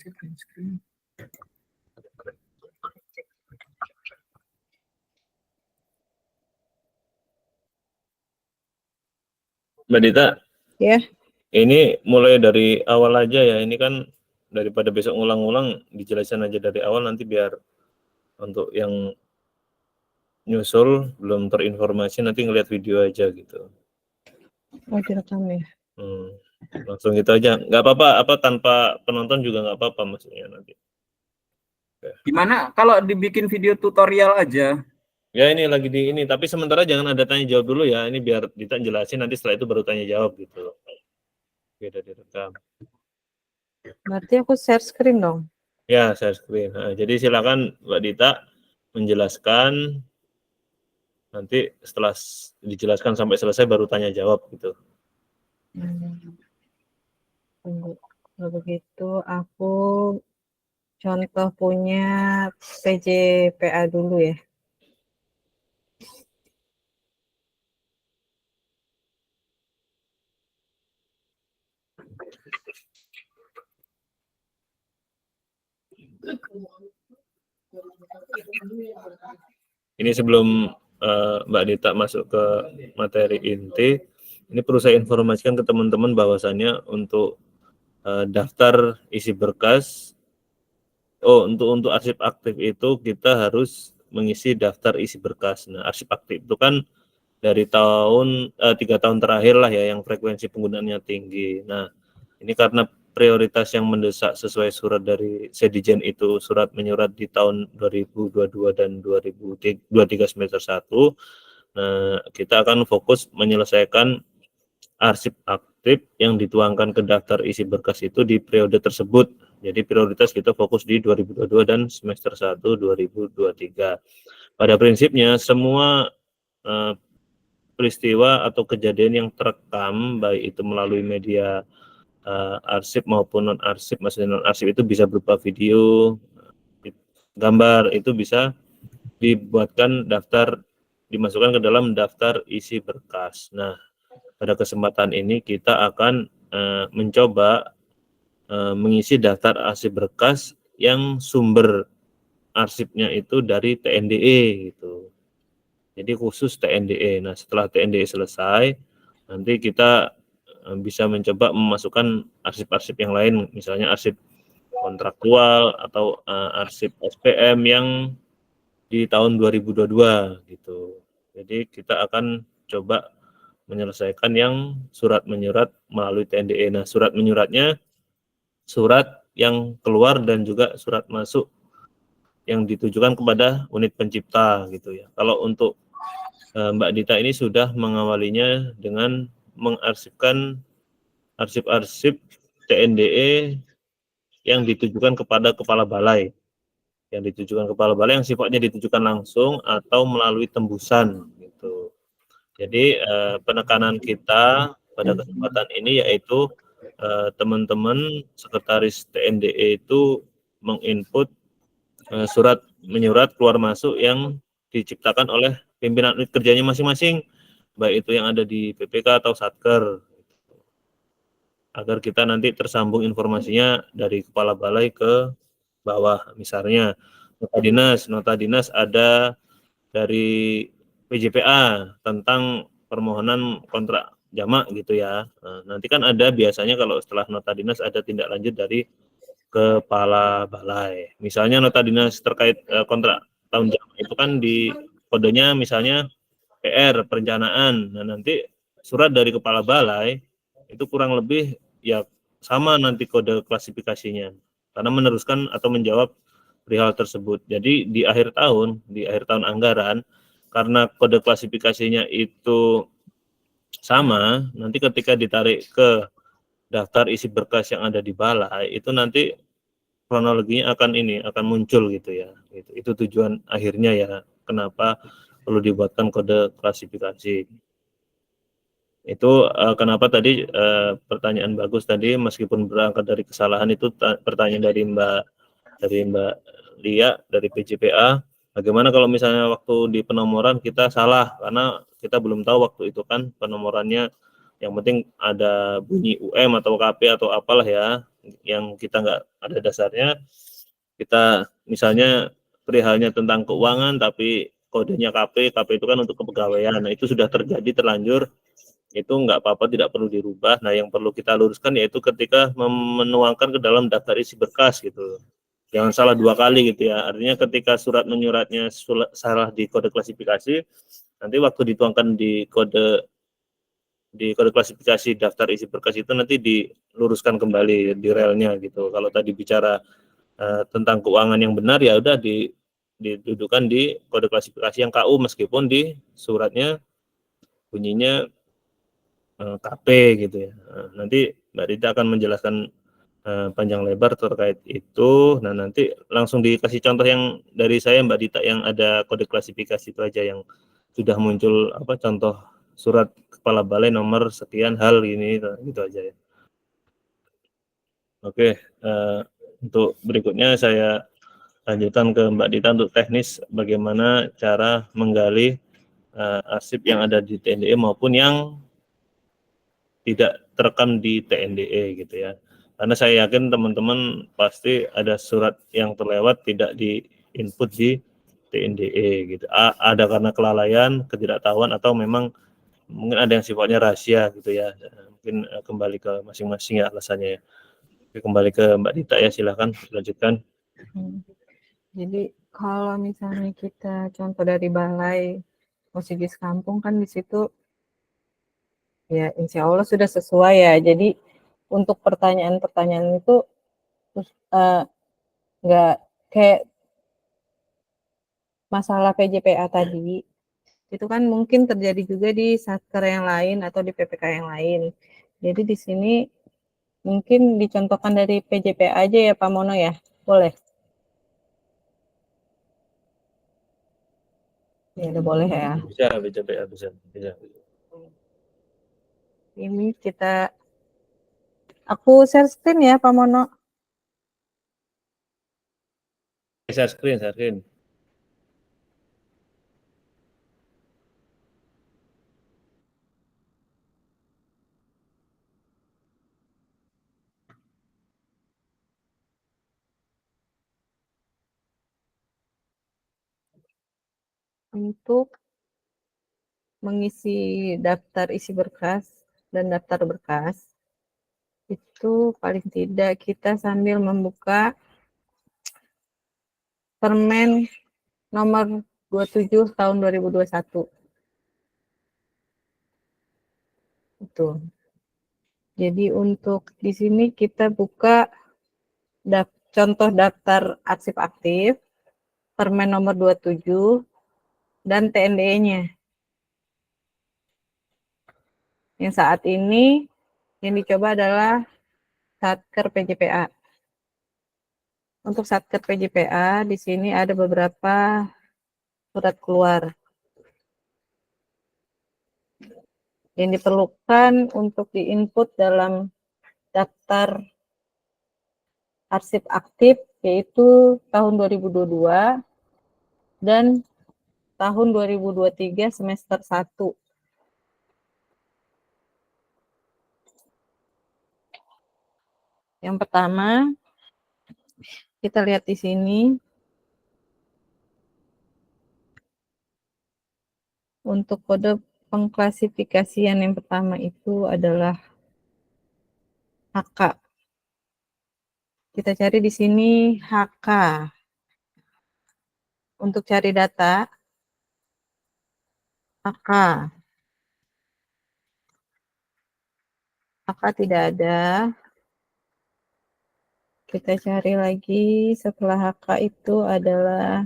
Screen. Mbak Dita, Ya, ini mulai dari awal aja ya. Ini kan daripada besok ngulang-ngulang, dijelasin aja dari awal nanti biar untuk yang nyusul belum terinformasi nanti ngeliat video aja gitu. mau direkam ya. Langsung gitu aja. Nggak apa-apa, apa tanpa penonton juga nggak apa-apa maksudnya nanti. Gimana kalau dibikin video tutorial aja? Ya ini lagi di ini, tapi sementara jangan ada tanya jawab dulu ya. Ini biar Dita jelasin, nanti setelah itu baru tanya jawab gitu. Beda direkam. Berarti aku share screen dong. Ya, share screen. Nah, jadi silakan Mbak Dita menjelaskan. Nanti setelah dijelaskan sampai selesai baru tanya jawab gitu. Tunggu. Kalau begitu aku contoh punya PJPA dulu ya. Ini sebelum Mbak Dita masuk ke materi inti, ini perlu saya informasikan ke teman-teman bahwasannya untuk daftar isi berkas, untuk arsip aktif itu kita harus mengisi daftar isi berkas. Nah, arsip aktif itu kan dari 3 tahun terakhir lah ya yang frekuensi penggunaannya tinggi. Nah, ini karena prioritas yang mendesak sesuai surat dari Sedijen itu, surat menyurat di tahun 2022 dan 2023 semester 1. Nah, kita akan fokus menyelesaikan arsip aktif yang dituangkan ke daftar isi berkas itu di periode tersebut. Jadi prioritas kita fokus di 2022 dan semester 1 2023. Pada prinsipnya semua peristiwa atau kejadian yang terekam baik itu melalui media arsip maupun non arsip, maksudnya non arsip itu bisa berupa video, gambar, itu bisa dibuatkan daftar, dimasukkan ke dalam daftar isi berkas. Nah, pada kesempatan ini kita akan mencoba mengisi daftar arsip berkas yang sumber arsipnya itu dari TNDE gitu. Jadi khusus TNDE. Nah, setelah TNDE selesai, nanti kita bisa mencoba memasukkan arsip-arsip yang lain, misalnya arsip kontraktual atau arsip SPM yang di tahun 2022 gitu. Jadi kita akan coba menyelesaikan yang surat menyurat melalui TNDE. Nah, surat menyuratnya surat yang keluar dan juga surat masuk yang ditujukan kepada unit pencipta gitu ya. Kalau untuk Mbak Dita ini sudah mengawalinya dengan mengarsipkan arsip-arsip TNDE yang ditujukan kepada kepala balai. Yang ditujukan kepala balai yang sifatnya ditujukan langsung atau melalui tembusan gitu. Jadi penekanan kita pada kesempatan ini yaitu teman-teman sekretaris TNDE itu menginput surat menyurat keluar masuk yang diciptakan oleh pimpinan unit kerjanya masing-masing, baik itu yang ada di PPK atau Satker, agar kita nanti tersambung informasinya dari kepala balai ke bawah. Misalnya nota dinas ada dari PJPA tentang permohonan kontrak jamak gitu ya. Nah, nanti kan ada biasanya kalau setelah nota dinas ada tindak lanjut dari kepala balai. Misalnya nota dinas terkait kontrak tahun jamak itu kan di kodenya misalnya PR perencanaan. Nah, nanti surat dari kepala balai itu kurang lebih ya sama nanti kode klasifikasinya karena meneruskan atau menjawab perihal tersebut. Jadi di akhir tahun anggaran, karena kode klasifikasinya itu sama, nanti ketika ditarik ke daftar isi berkas yang ada di balai itu nanti kronologinya akan muncul gitu ya. Itu tujuan akhirnya ya, kenapa perlu dibuatkan kode klasifikasi. Itu kenapa tadi pertanyaan bagus tadi, meskipun berangkat dari kesalahan itu pertanyaan dari Mbak Lia dari PJPA, bagaimana kalau misalnya waktu di penomoran kita salah karena kita belum tahu waktu itu kan penomorannya, yang penting ada bunyi UM atau KP atau apalah ya, yang kita nggak ada dasarnya, kita misalnya perihalnya tentang keuangan tapi kodenya KP itu kan untuk kepegawaian. Nah, itu sudah terjadi terlanjur, itu nggak apa-apa, tidak perlu dirubah. Nah, yang perlu kita luruskan yaitu ketika menuangkan ke dalam daftar isi berkas gitu. Jangan salah 2 kali gitu ya. Artinya ketika surat menyuratnya salah di kode klasifikasi, nanti waktu dituangkan di kode klasifikasi daftar isi berkas itu nanti diluruskan kembali di relnya gitu. Kalau tadi bicara tentang keuangan yang benar, ya udah didudukan di kode klasifikasi yang KU meskipun di suratnya bunyinya KP gitu ya. Nanti Mbak Rita akan menjelaskan panjang lebar terkait itu. Nah, nanti langsung dikasih contoh yang dari saya Mbak Dita yang ada kode klasifikasi itu aja, yang sudah muncul contoh surat kepala balai nomor sekian hal ini gitu aja ya. Oke, untuk berikutnya saya lanjutkan ke Mbak Dita untuk teknis bagaimana cara menggali arsip yang ada di TNDE maupun yang tidak terekam di TNDE gitu ya. Karena saya yakin teman-teman pasti ada surat yang terlewat tidak di input di TNDE gitu. Ada karena kelalaian, ketidaktahuan, atau memang mungkin ada yang sifatnya rahasia gitu ya. Mungkin kembali ke masing-masing ya alasannya ya. Oke, kembali ke Mbak Dita ya, silahkan lanjutkan. Jadi kalau misalnya kita contoh dari balai Musigis Kampung kan di situ ya insya Allah sudah sesuai ya. Jadi untuk pertanyaan-pertanyaan itu nggak kayak masalah PJPA tadi, itu kan mungkin terjadi juga di satker yang lain atau di PPK yang lain. Jadi di sini mungkin dicontohkan dari PJPA aja ya Pak Mono ya, boleh? Ya udah boleh ya. Bisa, bisa. Ini aku share screen ya Pak Mono. Share screen. Untuk mengisi daftar isi berkas dan daftar berkas, itu paling tidak kita sambil membuka Permen nomor 27 tahun 2021. Itu. Jadi untuk di sini kita buka contoh daftar arsip aktif, Permen nomor 27, dan TNDE-nya. Yang saat ini yang dicoba adalah Satker PJPA. Untuk Satker PJPA di sini ada beberapa surat keluar yang diperlukan untuk diinput dalam daftar arsip aktif, yaitu tahun 2022 dan tahun 2023 semester 1. Yang pertama, kita lihat di sini. Untuk kode pengklasifikasian yang pertama itu adalah HK. Kita cari di sini HK. Untuk cari data, HK. HK tidak ada. Kita cari lagi setelah HK itu adalah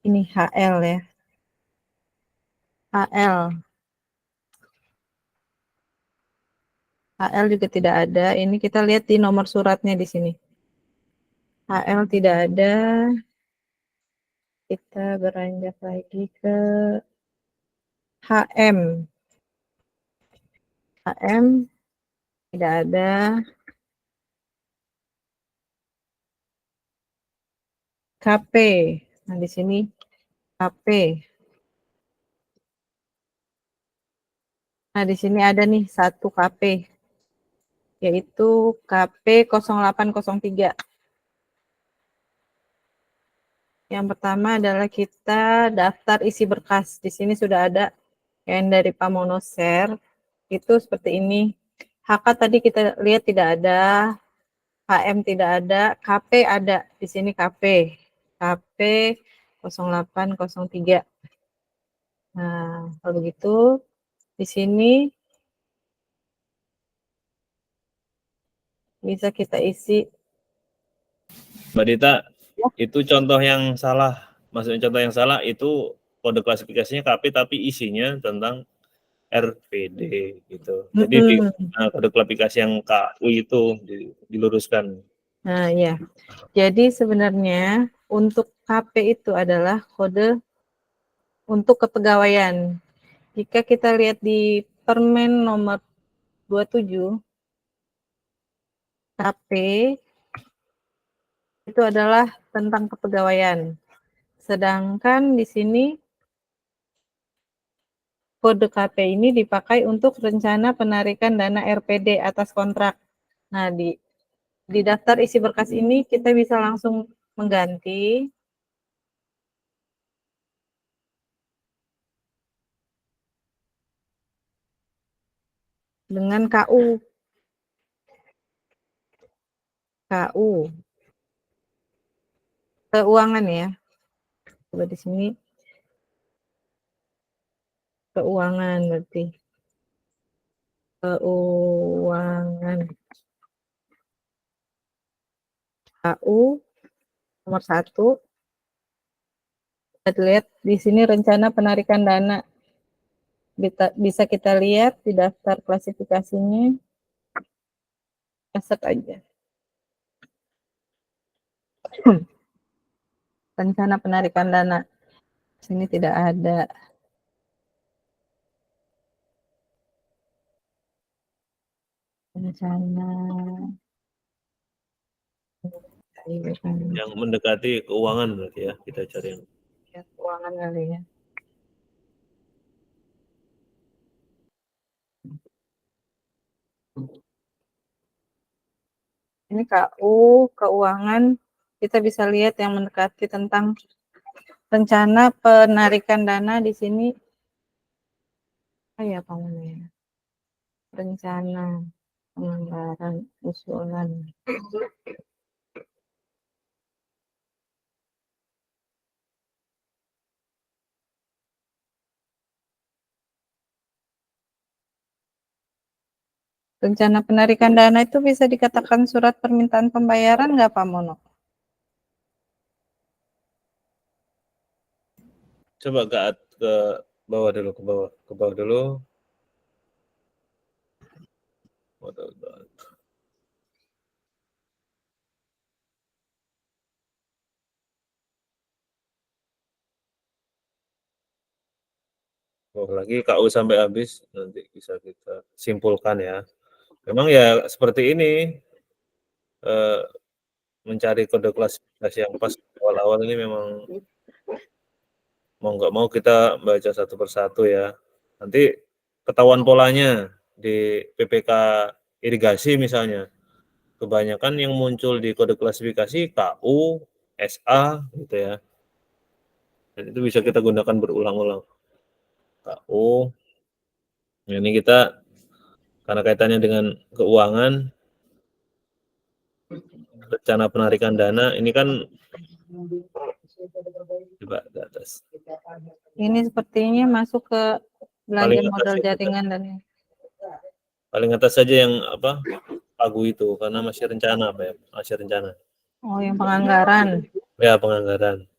ini HL ya. HL. HL juga tidak ada. Ini kita lihat di nomor suratnya di sini. HL tidak ada. Kita beranjak lagi ke HM. HM tidak ada. KP. Nah, di sini KP. Nah, di sini ada nih 1 KP. yaitu KP 0803. Yang pertama adalah kita daftar isi berkas. Di sini sudah ada yang dari Pak Mono share. Itu seperti ini. HK tadi kita lihat tidak ada, HM tidak ada, KP ada. Di sini KP. KP 0803. Nah, kalau begitu di sini bisa kita isi. Mbak Dita, Ya. itu contoh yang salah. Maksudnya contoh yang salah itu kode klasifikasinya KP tapi isinya tentang RPD gitu. Jadi di kode klasifikasi yang KU itu diluruskan. Nah, ya. Jadi sebenarnya untuk KP itu adalah kode untuk kepegawaian. Jika kita lihat di Permen nomor 27, KP itu adalah tentang kepegawaian. Sedangkan di sini kode KP ini dipakai untuk rencana penarikan dana RPD atas kontrak. Nah, di daftar isi berkas ini kita bisa langsung mengganti dengan KU. KU. Keuangan ya. Coba di sini. Keuangan berarti. Keuangan. KU nomor 1. Kita lihat di sini rencana penarikan dana. Bisa kita lihat di daftar klasifikasinya. Set aja. Rencana penarikan dana. Sini tidak ada. Rencana. Yang mendekati keuangan berarti ya, kita cari yang keuangan kali ya. Ini KU, keuangan, kita bisa lihat yang mendekati tentang rencana penarikan dana di sini. Ya, kamu ya. Rencana penganggaran usulan. Rencana penarikan dana itu bisa dikatakan surat permintaan pembayaran nggak Pak Mono? coba ke bawah dulu, ke bawah dulu. Lagi KU sampai habis nanti bisa kita simpulkan ya. Memang ya seperti ini, mencari kode klasifikasi yang pas awal-awal ini memang mau nggak mau kita baca satu persatu ya. Nanti ketahuan polanya di PPK irigasi misalnya. Kebanyakan yang muncul di kode klasifikasi KU, SA gitu ya. Dan itu bisa kita gunakan berulang-ulang. KU. Ini kita karena kaitannya dengan keuangan, rencana penarikan dana, ini kan coba ke atas. Ini sepertinya masuk ke belanja modal jaringan dan paling atas saja yang apa pagu itu karena masih rencana apa ya, masih rencana. Oh, yang penganggaran. Ya, penganggaran.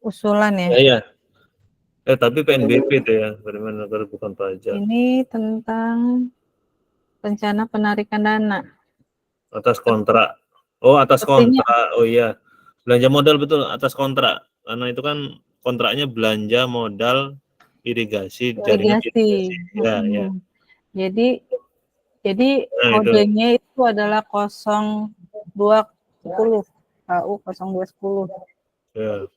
Usulan ya. Ya. Tapi PNBP itu ya, Penerimaan Negara Bukan Pajak. Ini tentang rencana penarikan dana. Atas kontrak. Oh, atas Sepertinya. kontrak. Oh iya. Belanja modal betul atas kontrak. Karena itu kan kontraknya belanja modal irigasi, jaringan irigasi. Ya. Jadi Nah, kodenya itu adalah 0210. KU 0210. Ya.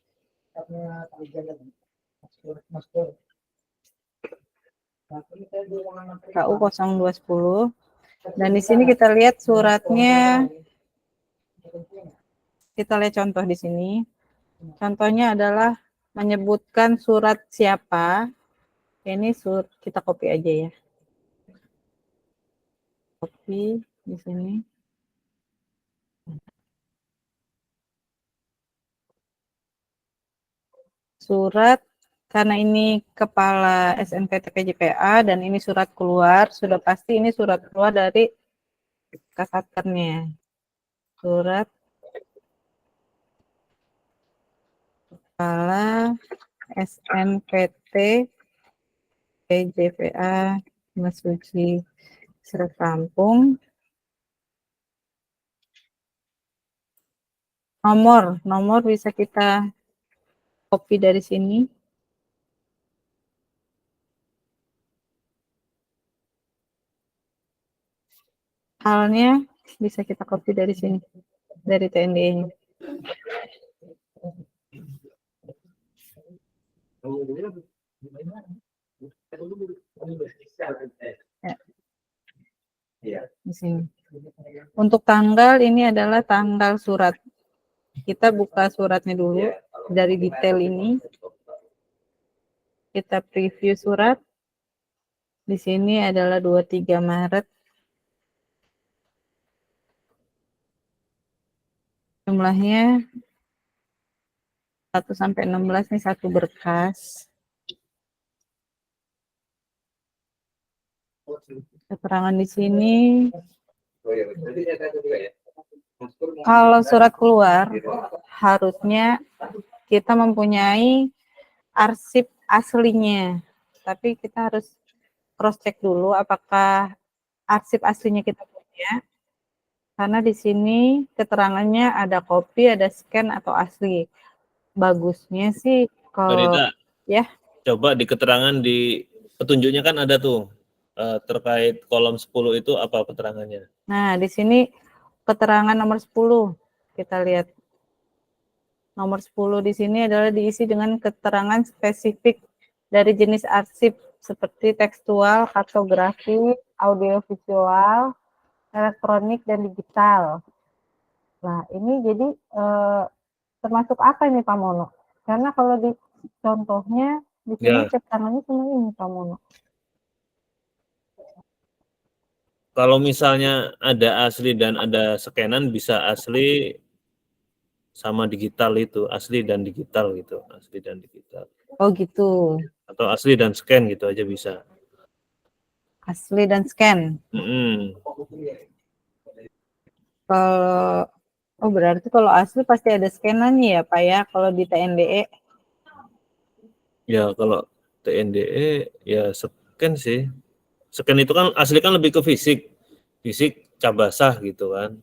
KU 0210. Dan di sini kita lihat suratnya, kita lihat contoh di sini. Contohnya adalah menyebutkan surat siapa. Ini kita copy aja ya. Copy di sini. Surat, karena ini kepala SNPTP JPA dan ini surat keluar, sudah pasti ini surat keluar dari kasatkernya. Surat kepala SNPT JPA Masuci Serkampung. Nomor bisa kita copy dari sini. Halnya bisa kita copy dari sini, dari TNDE-nya. Ya, di sini. Untuk tanggal, ini adalah tanggal surat. Kita buka suratnya dulu dari detail ini. Kita preview surat. Di sini adalah 23 Maret. Jumlahnya 1 sampai 16 nih satu berkas. Keterangan di sini. Kalau surat keluar, harusnya kita mempunyai arsip aslinya. Tapi kita harus cross check dulu apakah arsip aslinya kita punya. Karena di sini keterangannya ada copy, ada scan atau asli. Bagusnya sih kalau Marita, ya. Coba di keterangan di petunjuknya kan ada tuh terkait kolom 10 itu apa keterangannya? Nah, di sini keterangan nomor 10. Kita lihat. Nomor 10 di sini adalah diisi dengan keterangan spesifik dari jenis arsip seperti tekstual, kartografi, audiovisual, elektronik, dan digital. Nah, ini jadi termasuk apa ini Pak Mono? Karena kalau di contohnya di sini keterangannya cuma ini Pak Mono. Kalau misalnya ada asli dan ada scanan, bisa asli sama digital itu, asli dan digital gitu, asli dan digital. Oh gitu. Atau asli dan scan gitu aja bisa. Asli dan scan. Kalau berarti kalau asli pasti ada scanannya ya Pak ya, kalau di TNDE. Ya kalau TNDE ya scan sih. Scan itu kan asli kan lebih ke fisik cap basah gitu kan.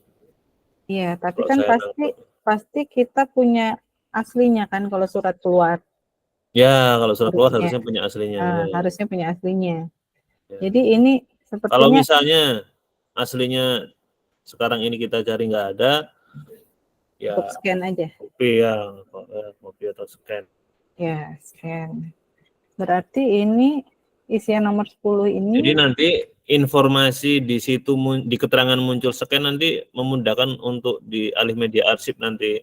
Iya, tapi Kalau kan saya pasti kita punya aslinya kan kalau surat keluar. Ya, kalau surat keluar Harusnya. harusnya punya aslinya. Nah, Ya. harusnya punya aslinya. Ya. Jadi ini Kalau sepertinya misalnya aslinya sekarang ini kita cari nggak ada, ya untuk scan aja. kopi atau scan. Ya, scan. Berarti ini isian nomor 10 ini. Jadi nanti informasi di situ di keterangan muncul scan nanti memudahkan untuk di alih media arsip nanti.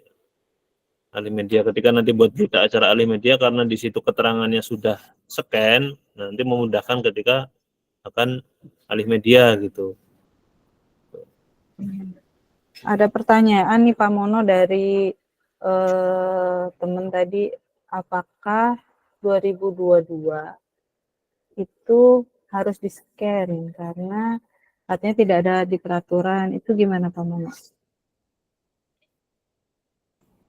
Alih media ketika nanti buat berita acara alih media karena di situ keterangannya sudah scan, nanti memudahkan ketika akan alih media gitu. Ada pertanyaan nih Pak Mono dari teman tadi, apakah 2022 itu harus di-scan karena katanya tidak ada di peraturan. Itu gimana Pak Mono?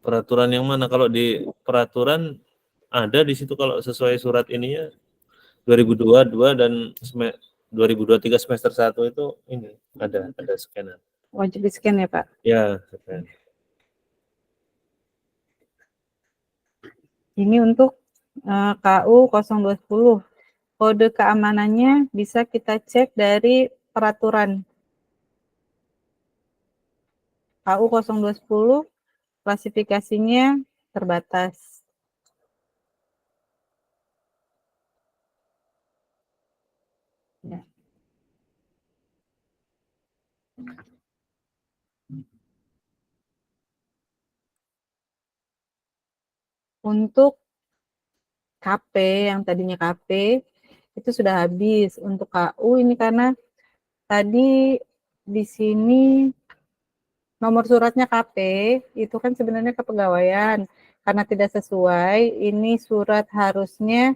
Peraturan yang mana? Kalau di peraturan ada di situ kalau sesuai surat ininya 2022 dan 2023 semester 1 itu ini ada scanner. Wajib di-scan ya Pak? Ya, scan. Ini untuk KU 0210. Kode keamanannya bisa kita cek dari peraturan. KU 0210 klasifikasinya terbatas. untuk KP yang tadinya KP itu sudah habis. Untuk KU ini karena tadi di sini nomor suratnya KP itu kan sebenarnya kepegawaian. Karena tidak sesuai, ini surat harusnya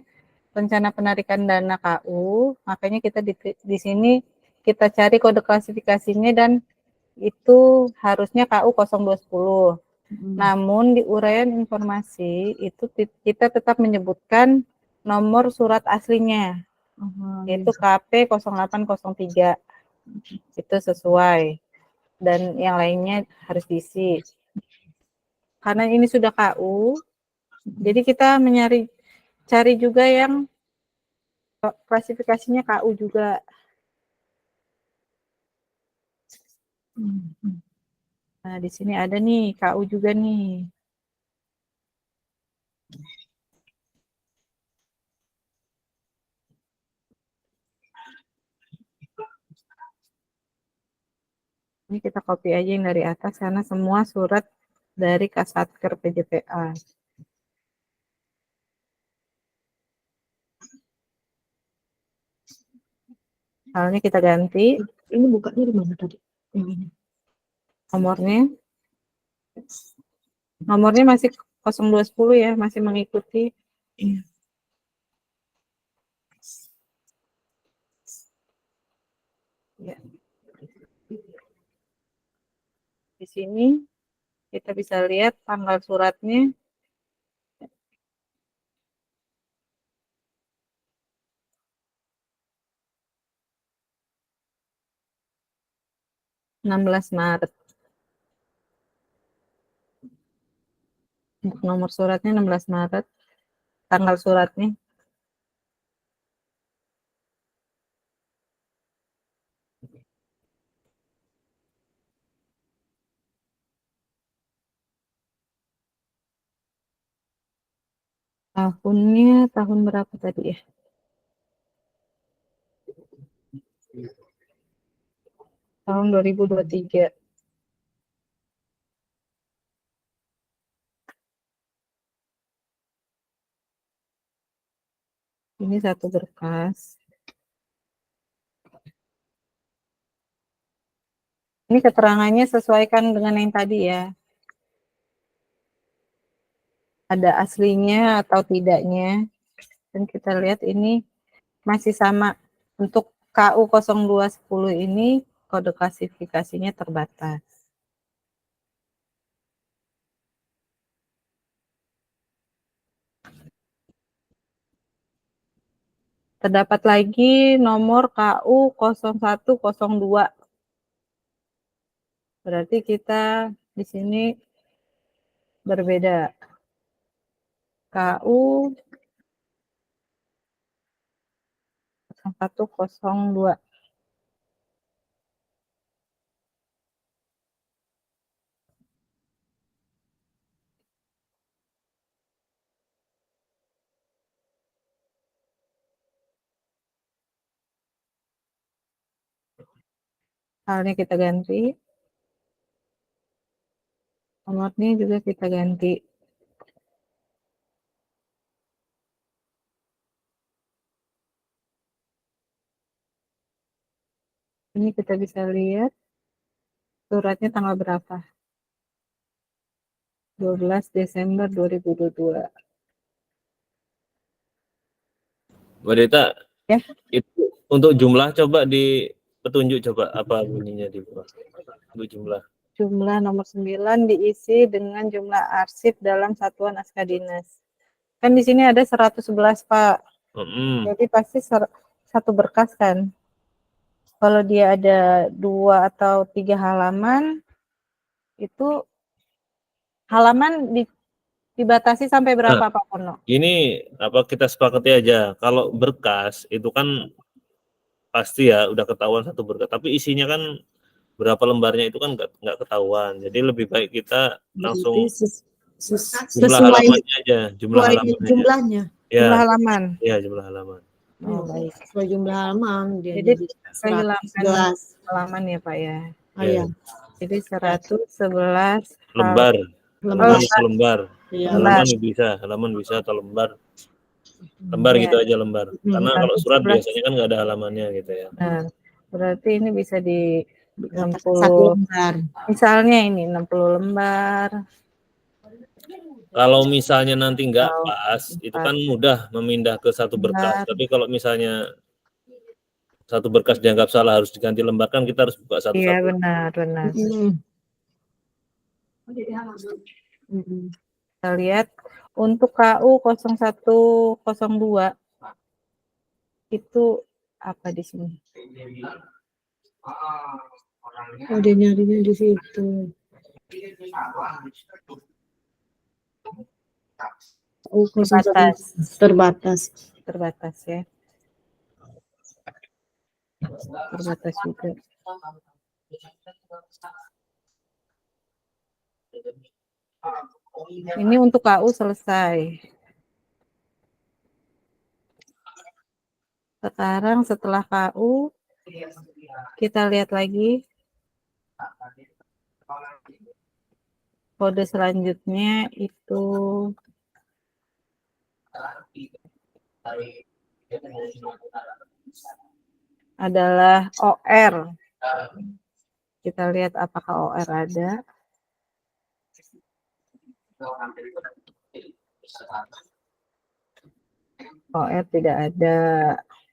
rencana penarikan dana KU, makanya kita di sini kita cari kode klasifikasinya dan itu harusnya KU 0210. Namun di uraian informasi itu kita tetap menyebutkan nomor surat aslinya, yaitu KP 0803. Itu sesuai. Dan yang lainnya harus diisi. Karena ini sudah KU, jadi kita cari juga yang klasifikasinya KU juga. Nah, di sini ada nih KU juga nih. Ini kita copy aja yang dari atas karena semua surat dari Kasatker PJPA. Halnya kita ganti. Ini bukanya di mana tadi? Yang ini. Nomornya masih 0210 ya, masih mengikuti. Iya. Ya. Di sini kita bisa lihat tanggal suratnya. Maret. Untuk nomor suratnya 16 Maret. Tanggal suratnya. Tahunnya tahun berapa tadi ya? Tahun 2023. Ini satu berkas. Ini keterangannya sesuaikan dengan yang tadi ya. Ada aslinya atau tidaknya. Dan kita lihat ini masih sama. Untuk KU 0210 ini kode klasifikasinya terbatas. Terdapat lagi nomor KU 0102. Berarti kita di sini berbeda. KU 0102. Halnya kita ganti. Nomornya juga kita ganti. Ini kita bisa lihat suratnya tanggal berapa. 12 Desember 2022. Mbak Deta, Ya. itu untuk jumlah coba di petunjuk coba apa bunyinya di bawah. Untuk jumlah. Jumlah nomor 9 diisi dengan jumlah arsip dalam satuan naskah dinas. Kan di sini ada 111, Pak. Jadi pasti satu berkas kan. Kalau dia ada 2 atau 3 halaman, itu halaman dibatasi sampai berapa, Pak Pono? Ini apa kita sepakati aja. Kalau berkas itu kan pasti ya udah ketahuan satu berkas. Tapi isinya kan berapa lembarnya itu kan nggak ketahuan. Jadi lebih baik kita langsung jumlah halamannya aja. Jumlah halamannya. Jumlahnya. Ya, Jumlah halaman. ya jumlah halaman. Oh, baik. Sesuai jumlah halaman. Jadi kehilangan 111 halaman ya, Pak ya. Oh, iya. Jadi 111 Lembar. lembar. Lembar. Iya. Lembar. halaman bisa atau lembar Iya. gitu aja lembar. Karena Lembar kalau surat 17. biasanya kan nggak ada halamannya gitu ya. Nah, berarti ini bisa di Satu 60, lembar. misalnya ini 60 lembar. Kalau misalnya nanti nggak Atau pas, itu 4 kan mudah memindah ke satu berkas. lembar. Tapi kalau misalnya satu berkas dianggap salah harus diganti lembar, kan kita harus buka Iya, satu-satu. benar. Kita lihat untuk KU 0102 itu apa di sini? Oh, dia nyarinya di situ. Oh, terbatas. Terbatas ya. Terbatas juga. Ini untuk KU selesai. Sekarang setelah KU, kita lihat lagi kode selanjutnya itu adalah OR. Kita lihat apakah OR ada. OR tidak ada.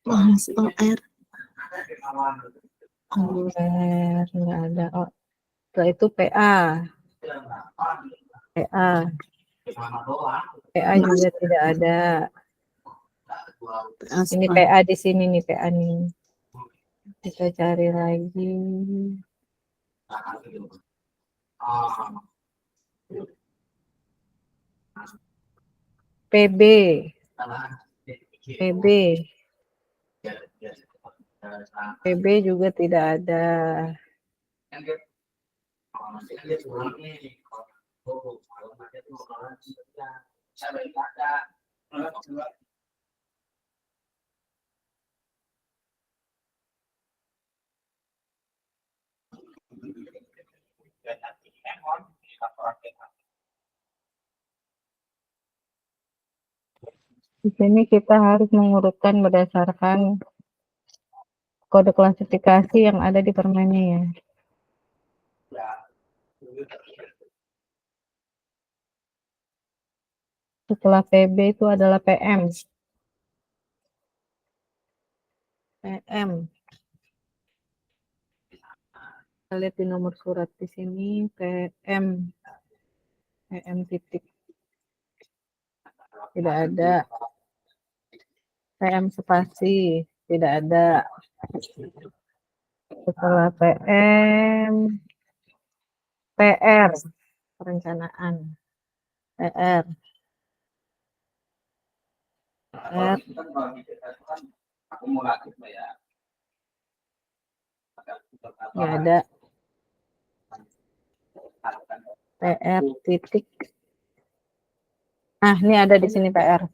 OR. OR tidak ada. Oh, setelah itu PA. PA juga tidak ada. Ini PA di sini nih, PA nih. Kita cari lagi. PB. PB juga tidak ada. Di sini kita harus mengurutkan berdasarkan kode klasifikasi yang ada di permennya ya. Setelah PB itu adalah PM. Kita lihat di nomor surat di sini PM. PM titik. Tidak ada. PM spasi. Tidak ada. Setelah PM. PR. Perencanaan. PR. Nggak ada. PR titik. Nah, ini ada di sini PR.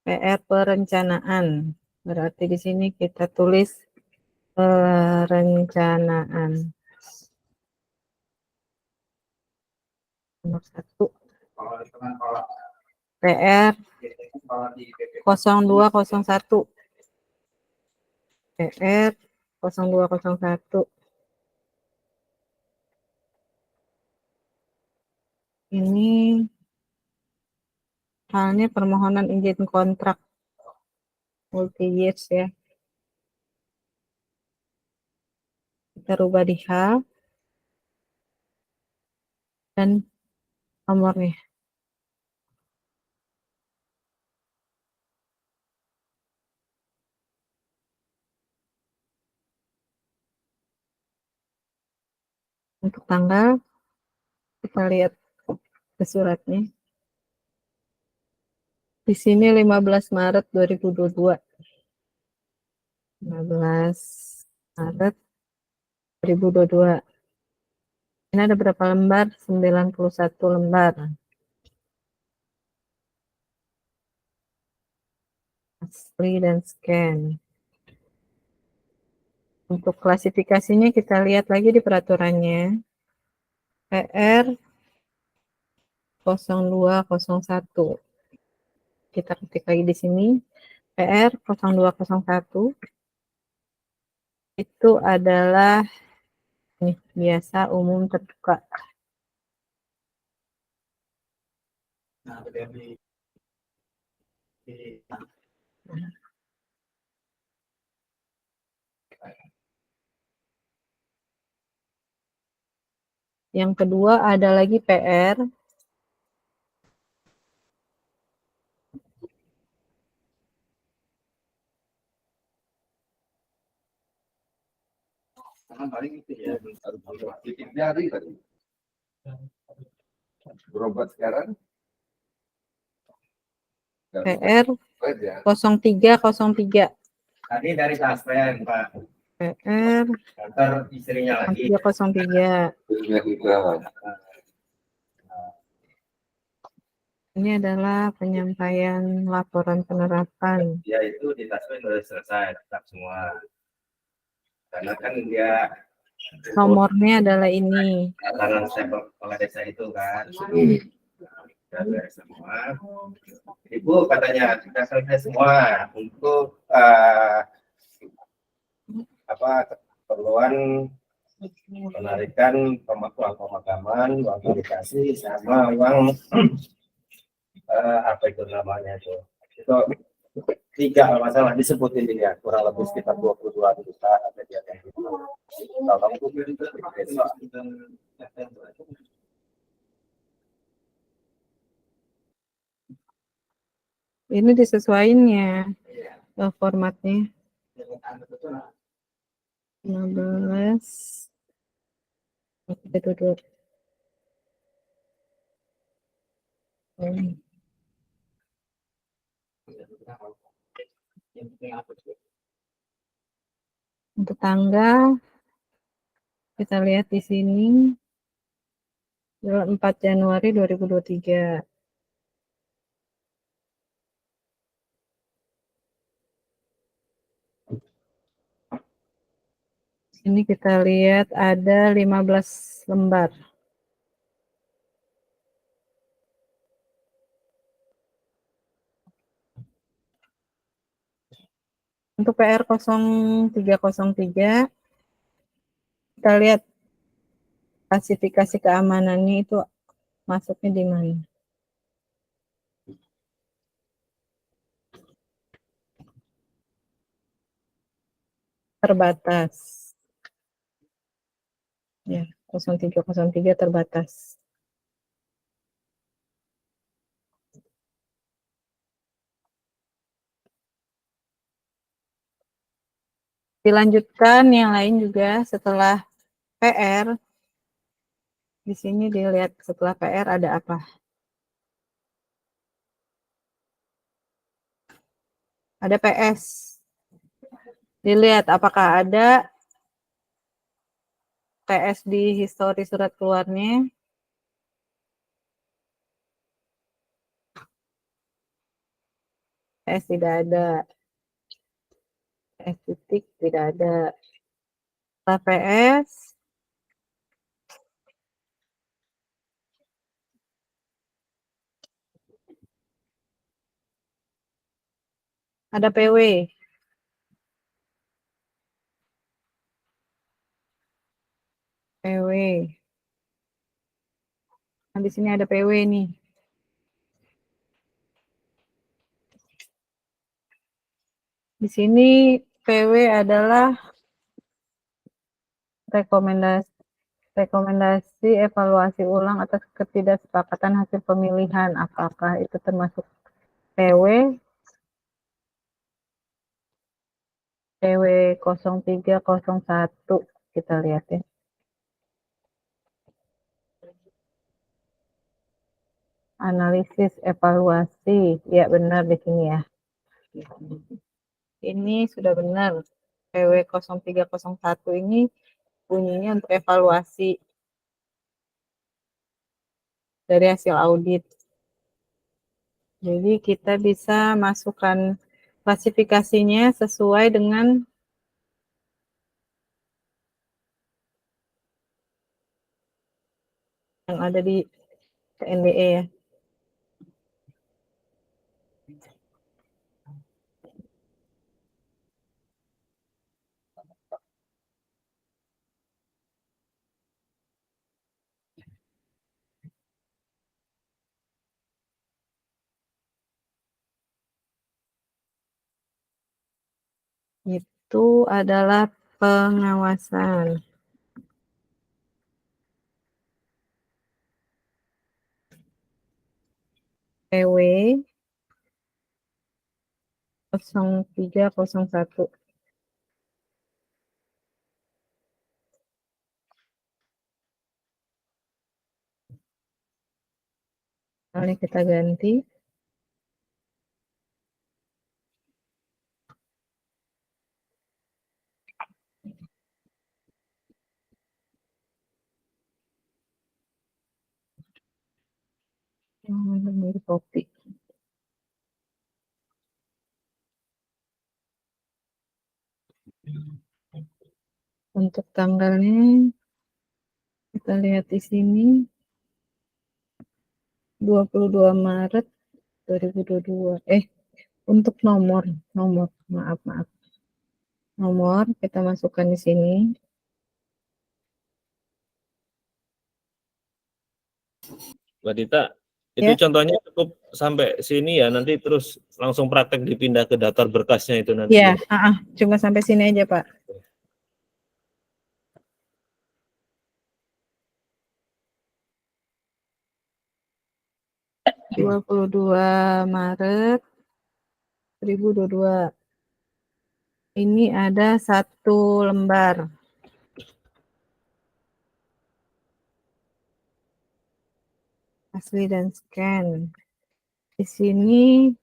PR perencanaan. Berarti di sini kita tulis perencanaan. Nomor 1. PR 0201. PR 0201. Ini halnya permohonan izin kontrak multi years ya. Kita rubah di hal dan nomornya. Untuk tanggal kita lihat ke suratnya. Di sini 15 Maret 2022. 15 Maret 2022. Ini ada berapa lembar? 91 lembar. Asli dan scan. Untuk klasifikasinya kita lihat lagi di peraturannya. PR 0201. Kita ketik lagi di sini, PR 0201 itu adalah ini, biasa umum terbuka. Nah, dari Yang kedua ada lagi PR. paling itu ya harus bikin jari tadi berobat sekarang PR aja 0303. tadi dari Taspen, Pak. PR Ntar istrinya lagi. 0303. juga Ini adalah penyampaian laporan penerapan. Dia itu di Taspen udah selesai, tetap semua. Karena kan dia Nomornya adalah ini. tangan saya kepala desa itu kan. Sudah beres semua. Ibu katanya kita selesai semua untuk keperluan penarikan uang pemakaman, uang komunikasi, sama uang apa itu namanya itu 3 masalah disebutin ini ya, kurang lebih sekitar 22 juta ada di atas itu. Kalau Ini disesuaikan ya formatnya. 15. Oke, duduk. Untuk tanggal kita lihat di sini 4 Januari 2023. Ini kita lihat ada 15 lembar. Untuk PR 0303 kita lihat klasifikasi keamanannya itu masuknya di mana. Terbatas. Ya, 0303 terbatas. Dilanjutkan yang lain juga setelah PR. Di sini dilihat setelah PR ada apa. Ada PS. Dilihat apakah ada PS di histori surat keluarnya. PS tidak ada. PS titik tidak ada. Setelah PS ada PW. PW. Nah, di sini ada PW nih. Di sini PW adalah rekomendasi evaluasi ulang atas ketidaksepakatan hasil pemilihan. Apakah itu termasuk PW? PW 0301 kita lihat ya. Analisis evaluasi, ya benar di sini ya. Ini sudah benar. PW 0301 ini bunyinya untuk evaluasi dari hasil audit. Jadi kita bisa masukkan klasifikasinya sesuai dengan yang ada di TNBE ya. Itu adalah pengawasan. PW 0301. Kali kita ganti. Mirip kopi. Untuk tanggalnya kita lihat di sini 22 Maret 2022. Untuk nomor, maaf. Nomor kita masukkan di sini. Mbak Dita, itu Ya. contohnya cukup sampai sini ya, nanti terus langsung praktek dipindah ke daftar berkasnya itu nanti. Ya, cuma sampai sini aja, Pak. Ya. 22 Maret 2022. Ini ada 1 lembar. Asli dan scan. Di sini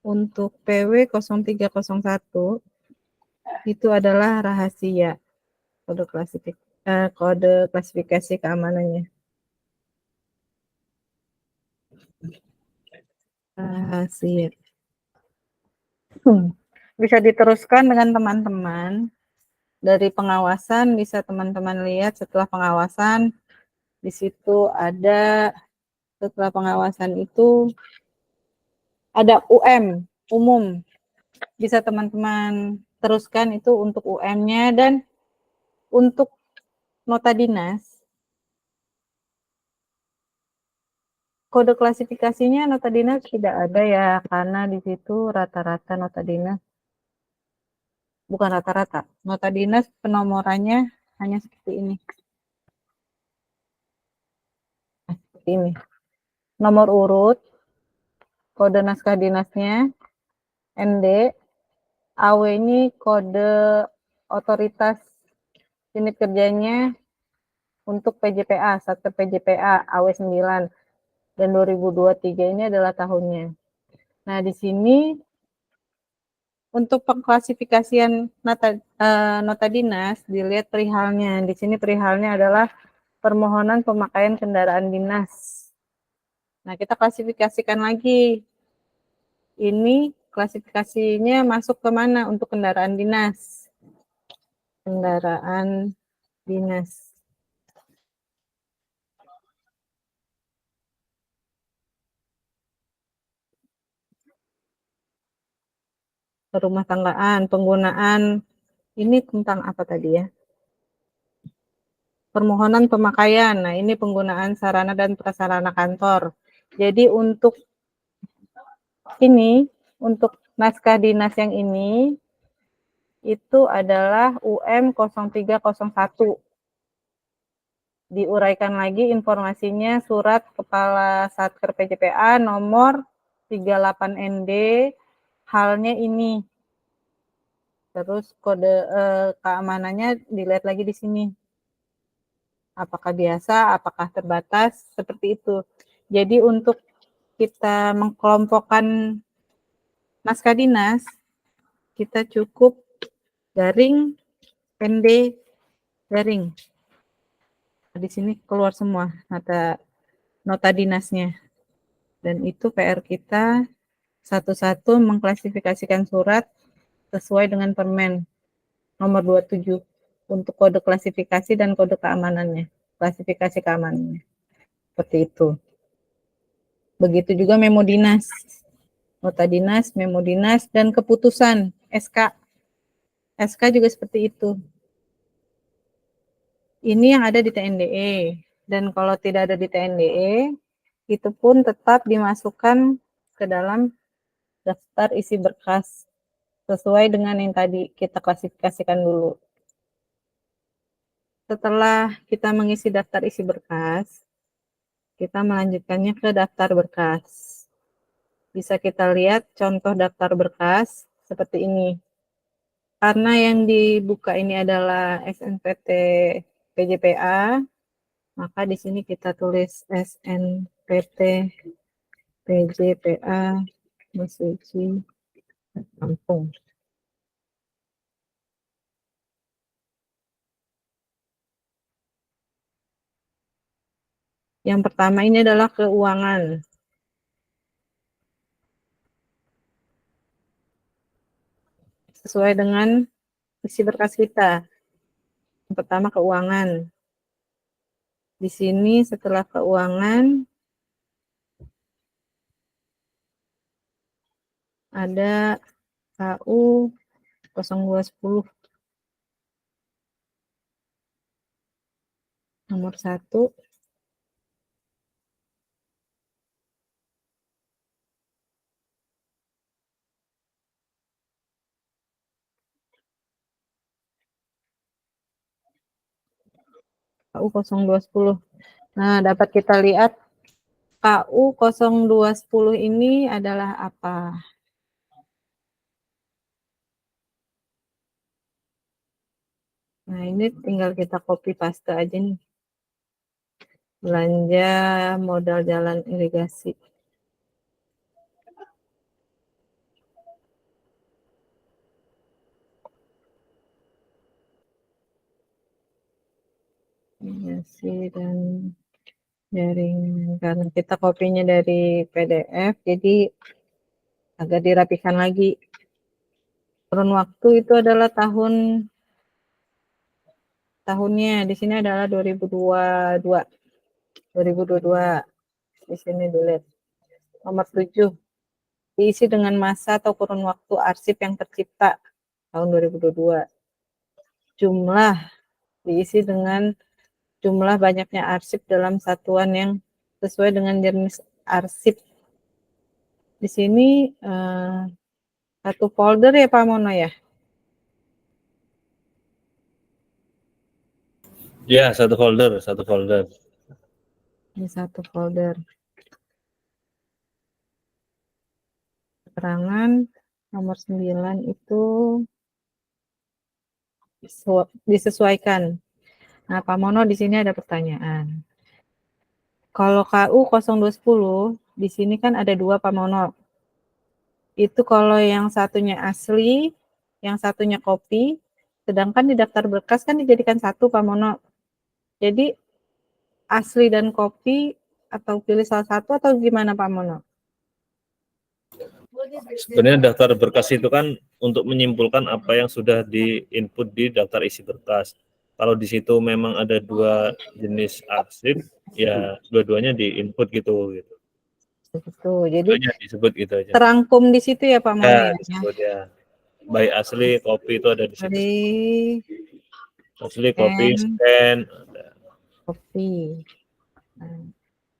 untuk PW 0301 itu adalah rahasia. Kode klasifikasi keamanannya. Rahasia. Bisa diteruskan dengan teman-teman. Dari pengawasan bisa teman-teman lihat setelah pengawasan di situ ada, setelah pengawasan itu ada umum. Bisa teman-teman teruskan itu untuk UM-nya, dan untuk nota dinas kode klasifikasinya nota dinas tidak ada ya, karena di situ rata-rata nota dinas, bukan rata-rata, nota dinas penomorannya hanya seperti ini. Seperti ini. Nomor urut, kode naskah dinasnya, ND, AW ini kode otoritas unit kerjanya untuk PJPA, Satker PJPA, AW 9, dan 2023 ini adalah tahunnya. Nah, di sini untuk pengklasifikasian nota dinas, dilihat perihalnya. Di sini perihalnya adalah permohonan pemakaian kendaraan dinas. Nah, kita klasifikasikan lagi. Ini klasifikasinya masuk ke mana untuk kendaraan dinas? Kendaraan dinas. Rumah tanggaan, penggunaan, ini tentang apa tadi ya? Permohonan pemakaian. Nah, ini penggunaan sarana dan prasarana kantor. Jadi untuk ini, untuk naskah dinas yang ini, itu adalah UM 0301. Diuraikan lagi informasinya, surat Kepala Satker PJPA nomor 38 ND, halnya ini. Terus kode keamanannya dilihat lagi di sini. Apakah biasa, apakah terbatas, seperti itu. Jadi untuk kita mengkelompokkan naskah dinas, kita cukup garing, pendek, garing. Di sini keluar semua nota dinasnya. Dan itu PR kita satu-satu mengklasifikasikan surat sesuai dengan Permen nomor 27 untuk kode klasifikasi dan kode keamanannya, klasifikasi keamanannya. Seperti itu. Begitu juga memo dinas, nota dinas, memo dinas, dan keputusan SK. SK juga seperti itu. Ini yang ada di TNDE. Dan kalau tidak ada di TNDE, itu pun tetap dimasukkan ke dalam daftar isi berkas sesuai dengan yang tadi kita klasifikasikan dulu. Setelah kita mengisi daftar isi berkas, kita melanjutkannya ke daftar berkas. Bisa kita lihat contoh daftar berkas seperti ini. Karena yang dibuka ini adalah SNPT PJPA, maka di sini kita tulis SNPT PJPA Mesuji Lampung. Yang pertama ini adalah keuangan. Sesuai dengan isi berkas kita. Yang pertama keuangan. Di sini setelah keuangan ada KU 0210 nomor 1. KU 0210. Nah, dapat kita lihat KU 0210 ini adalah apa? Nah, ini tinggal kita copy paste aja nih. Belanja modal jalan irigasi. Irigasi dan jaringan. Karena kita kopinya dari PDF, jadi agak dirapikan lagi. Kurun waktu itu adalah tahunnya di sini adalah 2022. 2022. Di sini dulu. Nomor 7. Diisi dengan masa atau kurun waktu arsip yang tercipta tahun 2022. Jumlah diisi dengan jumlah banyaknya arsip dalam satuan yang sesuai dengan jenis arsip. Di sini satu folder ya Pak Mono ya? Ya, satu folder. Ini satu folder. Keterangan nomor 9 itu disesuaikan. Nah, Pak Mono di sini ada pertanyaan. Kalau KU 0210, di sini kan ada 2 Pak Mono. Itu kalau yang satunya asli, yang satunya kopi, sedangkan di daftar berkas kan dijadikan 1 Pak Mono. Jadi asli dan kopi atau pilih salah satu atau gimana Pak Mono? Sebenarnya daftar berkas itu kan untuk menyimpulkan apa yang sudah di-input di daftar isi berkas. Kalau di situ memang ada 2 jenis arsip, ya dua-duanya di-input gitu. Begitu. Jadi Hanya disebut gitu aja. terangkum di situ ya Pak Mono Ya, ya. disebut ya. Baik asli, kopi itu ada di situ. Asli, kopi, scan, ada. Kopi. Nah,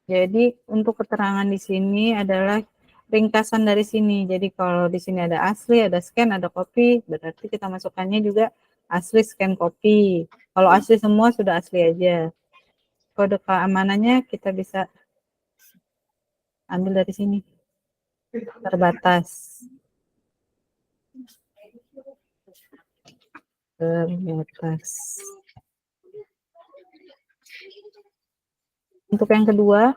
jadi untuk keterangan di sini adalah ringkasan dari sini. Jadi kalau di sini ada asli, ada scan, ada kopi, berarti kita masukkannya juga asli, scan, kopi. Kalau asli semua sudah asli aja. Kode keamanannya kita bisa ambil dari sini. Terbatas. Terbatas. Untuk yang kedua,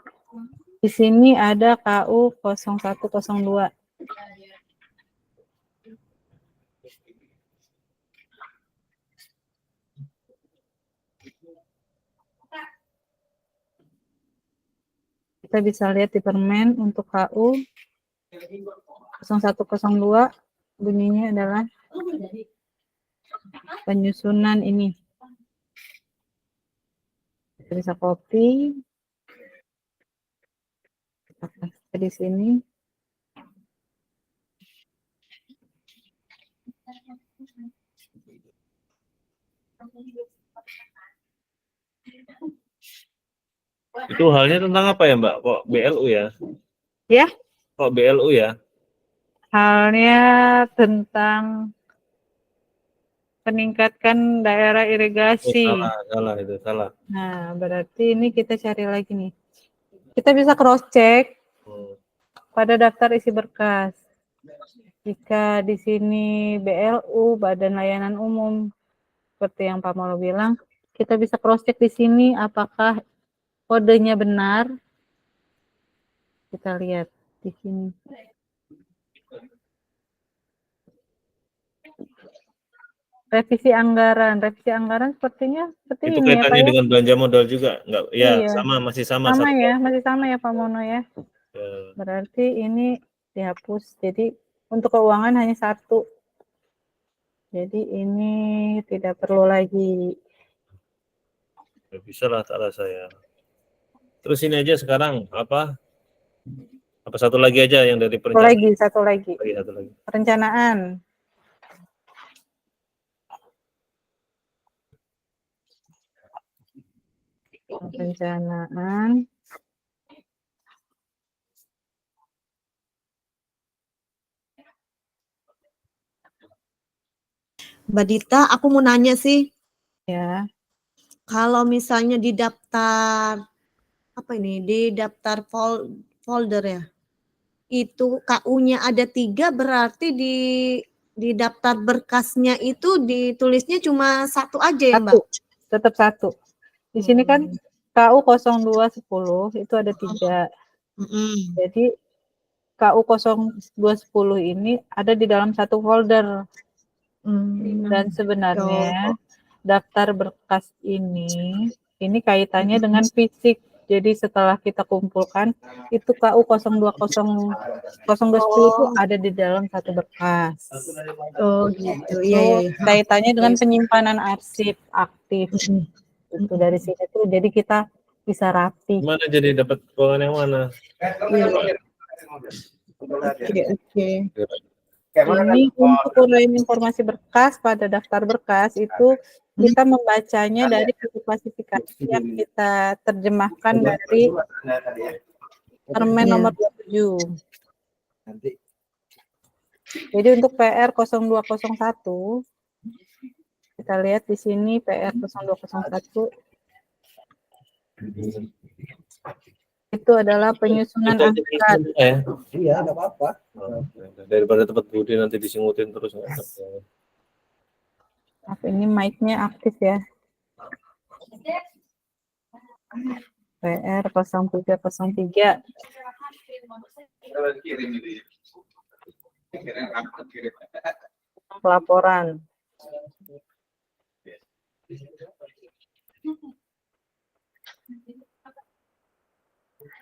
di sini ada KU 0102. Kita bisa lihat di permen untuk KU 0102 bunyinya adalah penyusunan ini. Kita bisa copy. Kita paste di sini. Itu halnya tentang apa ya Mbak? Kok BLU ya? Ya. Kok BLU ya? halnya tentang meningkatkan daerah irigasi. Salah itu, salah. Nah, berarti ini kita cari lagi nih. Kita bisa cross check Hmm. pada daftar isi berkas. Jika di sini BLU, Badan Layanan Umum, seperti yang Pak Molo bilang, kita bisa cross check di sini apakah kodenya benar. Kita lihat di sini. Revisi anggaran sepertinya seperti Itu ini ya Pak kaitannya ya. dengan belanja modal juga, enggak? Ya, Iya. masih sama Sama satu. ya, masih sama ya Pak Mono ya. Ya. Berarti ini dihapus. Jadi untuk keuangan hanya satu. Jadi ini tidak perlu lagi. Ya, bisa lah salah saya. Terus ini aja sekarang apa satu lagi aja yang dari perencanaan? Satu lagi. Satu lagi. Perencanaan. Perencanaan. Mbak Dita, aku mau nanya sih, Ya. kalau misalnya di daftar apa ini? Di daftar folder ya. Itu KU-nya ada 3, berarti di daftar berkasnya itu ditulisnya cuma satu aja ya, Mbak? Satu. Tetap satu. Di sini kan KU 0210 itu ada 3. Jadi KU 0210 ini ada di dalam satu folder. Dan sebenarnya daftar berkas ini kaitannya dengan fisik. Jadi setelah kita kumpulkan itu KU 0210 itu ada di dalam satu berkas. Oh gitu. Iya. Kaitannya dengan penyimpanan arsip aktif. Itu dari sini tuh jadi kita bisa rapi. Mana jadi dapat keuangan yang mana? Oke. Ini untuk uraian informasi berkas pada daftar berkas itu kita membacanya dari klasifikasi yang kita terjemahkan dari Permen nomor 27. Jadi untuk PR 0201 kita lihat di sini PR 0201 itu adalah penyusunan anggaran. Iya, enggak apa-apa. Daripada tempat Budi nanti disingutin terus. Ini mic-nya aktif ya. PR 0303. Pelaporan.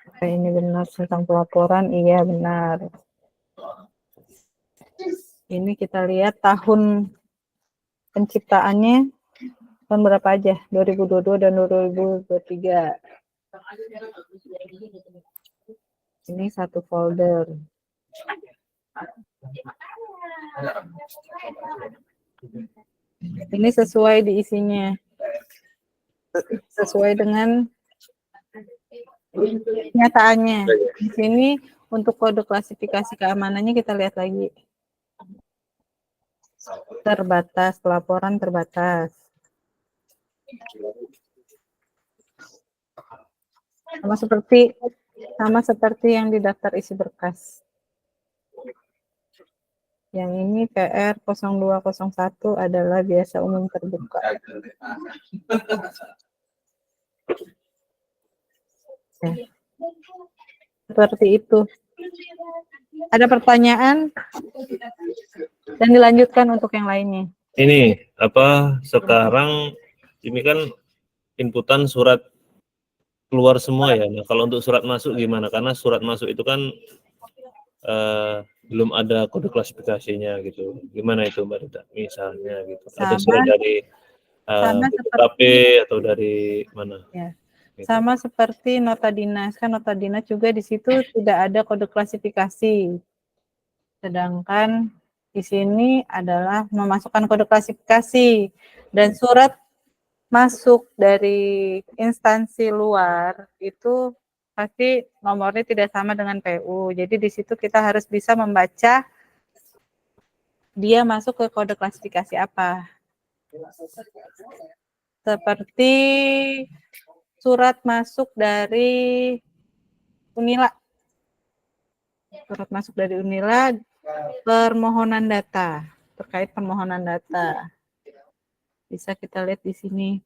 Oke, ini benar tentang pelaporan, iya benar. Ini kita lihat tahun penciptaannya tahun berapa aja? 2022 dan 2023. Ini satu folder. Ini sesuai diisinya. Sesuai dengan kenyataannya. Di sini untuk kode klasifikasi keamanannya kita lihat lagi. Terbatas, pelaporan terbatas. Sama seperti yang di daftar isi berkas. Yang ini PR 0201 adalah biasa umum terbuka. Ya. Seperti itu. Ada pertanyaan? Dan dilanjutkan untuk yang lainnya. Ini sekarang ini kan inputan surat keluar semua ya. Nah, kalau untuk surat masuk gimana? Karena surat masuk itu kan belum ada kode klasifikasinya gitu. Gimana itu Mbak Rita? Misalnya gitu. Ada surat dari BPKP atau dari mana? Ya. Sama seperti nota dinas, kan nota dinas juga di situ tidak ada kode klasifikasi. Sedangkan di sini adalah memasukkan kode klasifikasi dan surat masuk dari instansi luar itu pasti nomornya tidak sama dengan PU. Jadi di situ kita harus bisa membaca dia masuk ke kode klasifikasi apa. Seperti surat masuk dari Unila. Surat masuk dari Unila, permohonan data, terkait permohonan data. Bisa kita lihat di sini.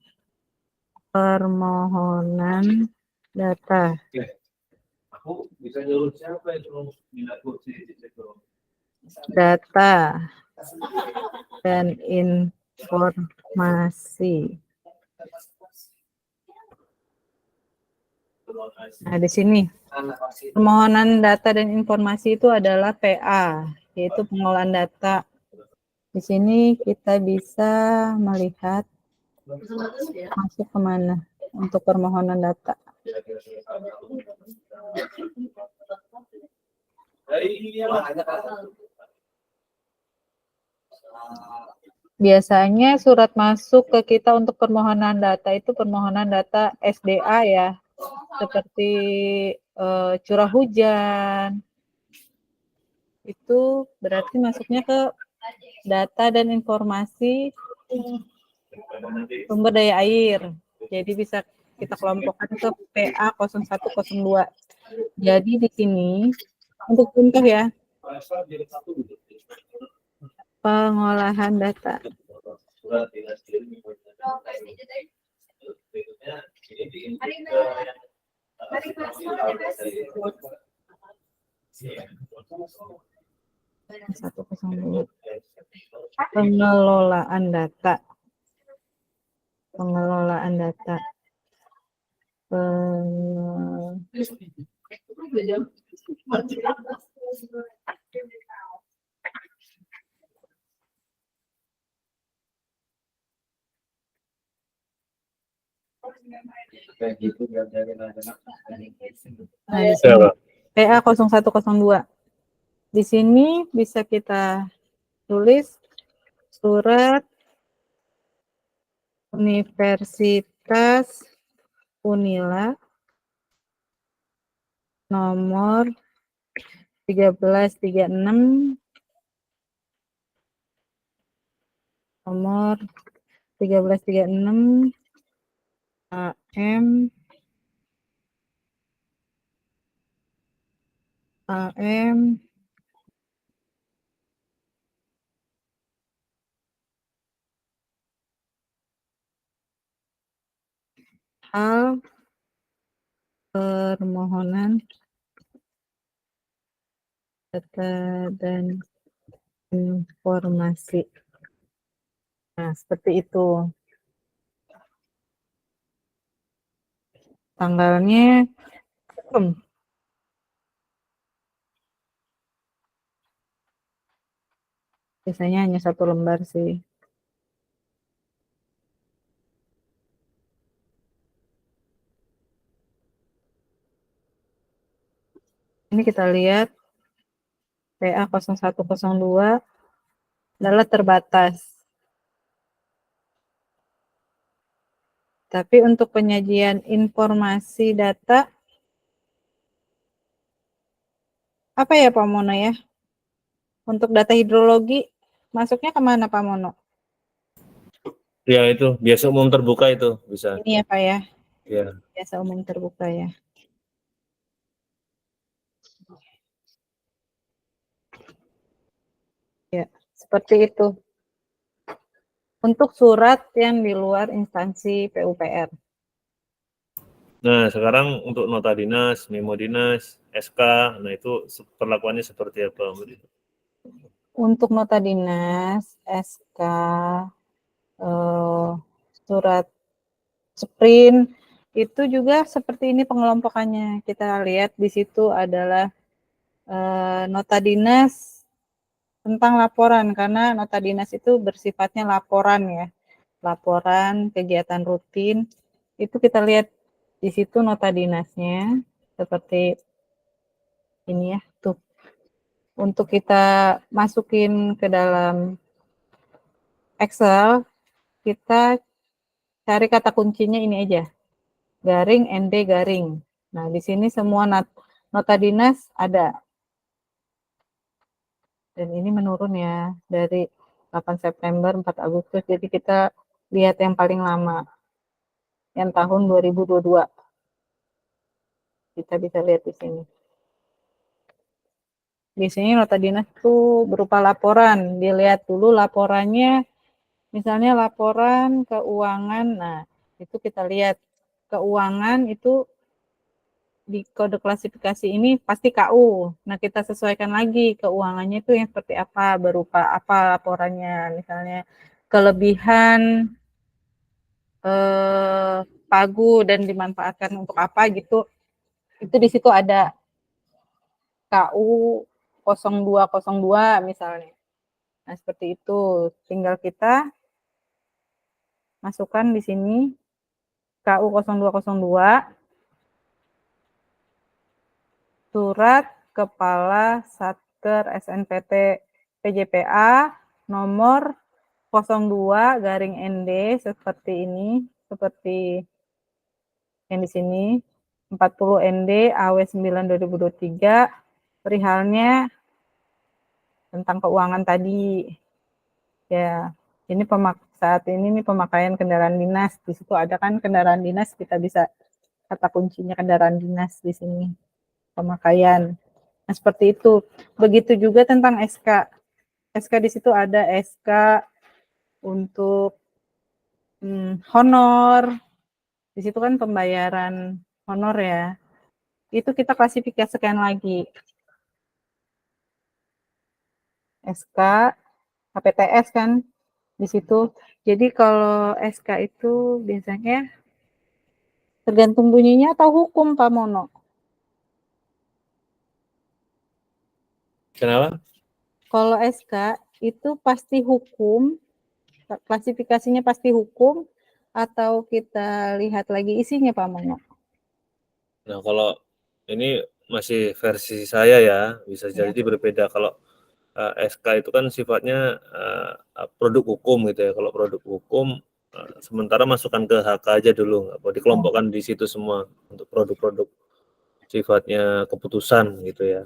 Permohonan data. Aku bisa nyuruh siapa itu minat kursi itu? Data dan informasi. Nah, di sini permohonan data dan informasi itu adalah PA, yaitu pengolahan data. Di sini kita bisa melihat masuk kemana untuk permohonan data. Biasanya surat masuk ke kita untuk permohonan data itu permohonan data SDA ya, seperti curah hujan. Itu berarti masuknya ke data dan informasi sumber daya air. Jadi bisa kita kelompokkan ke PA 0102. Jadi di sini untuk contoh ya, pengolahan data. Pengelolaan data. Pengelolaan data. Kayak gitu biar dari Nah, di sini PA 0102. Di sini bisa kita tulis surat Universitas Unila nomor 1336 nomor 1336 AM hal permohonan data dan informasi. Nah, seperti itu. Tanggalnya biasanya hanya 1 lembar sih. Ini kita lihat PA 0102 adalah terbatas. Tapi untuk penyajian informasi data, apa ya Pak Mono ya? Untuk data hidrologi, masuknya kemana Pak Mono? Ya itu biasa umum terbuka itu bisa. Ini ya Pak ya? Ya. Biasa umum terbuka ya. Ya, seperti itu. Untuk surat yang di luar instansi PUPR. Nah, sekarang untuk nota dinas, memo dinas, SK, nah itu perlakuannya seperti apa? Untuk nota dinas, SK, surat sprint, itu juga seperti ini pengelompokannya. Kita lihat di situ adalah nota dinas tentang laporan, karena nota dinas itu bersifatnya laporan ya. Laporan kegiatan rutin, itu kita lihat di situ nota dinasnya, seperti ini ya, tuh. Untuk kita masukin ke dalam Excel, kita cari kata kuncinya ini aja, garing ND garing. Nah, di sini semua nota dinas ada. Dan ini menurun ya dari 8 September 4 Agustus. Jadi kita lihat yang paling lama yang tahun 2022. Kita bisa lihat di sini. Di sini nota dinas tuh berupa laporan. Dilihat dulu laporannya, misalnya laporan keuangan. Nah, itu kita lihat keuangan itu di kode klasifikasi ini pasti KU. Nah, kita sesuaikan lagi keuangannya itu yang seperti apa, berupa apa laporannya. Misalnya kelebihan pagu dan dimanfaatkan untuk apa gitu. Itu di situ ada KU 0202 misalnya. Nah, seperti itu. Tinggal kita masukkan di sini KU 0202 surat Kepala Satker SNPT PJPA nomor 02/ND seperti ini, seperti yang di sini 40 ND AW 9 2023 perihalnya tentang keuangan tadi. Ya, ini saat ini nih pemakaian kendaraan dinas. Di situ ada kan kendaraan dinas, kita bisa kata kuncinya kendaraan dinas di sini. Pemakaian. Nah, seperti itu. Begitu juga tentang SK. SK di situ ada SK untuk honor. Di situ kan pembayaran honor ya. Itu kita klasifikasikan lagi. SK, KPTS kan di situ. Jadi kalau SK itu biasanya tergantung bunyinya atau hukum Pak Mono? Kenapa? Kalau SK itu pasti hukum, klasifikasinya pasti hukum, atau kita lihat lagi isinya Pak Mono? Nah, kalau ini masih versi saya ya, bisa jadi berbeda. Kalau SK itu kan sifatnya produk hukum gitu ya. Kalau produk hukum sementara masukkan ke HK aja dulu, nggak boleh dikelompokkan di situ semua untuk produk-produk sifatnya keputusan gitu ya.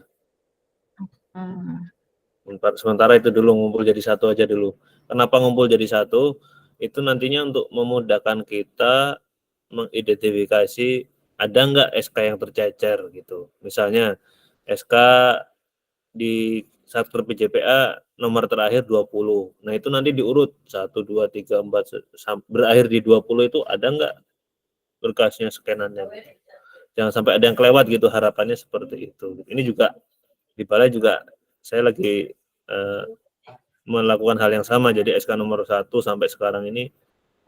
Sementara itu dulu ngumpul jadi satu aja dulu. Kenapa ngumpul jadi satu? Itu nantinya untuk memudahkan kita mengidentifikasi ada nggak SK yang tercecer gitu. Misalnya SK di Satker PJPA nomor terakhir 20. Nah, itu nanti diurut 1 2 3 4 berakhir di 20 itu ada nggak berkasnya scanannya. Jangan sampai ada yang kelewat gitu, harapannya seperti itu. Ini juga di balai juga saya lagi melakukan hal yang sama. Jadi SK nomor 1 sampai sekarang ini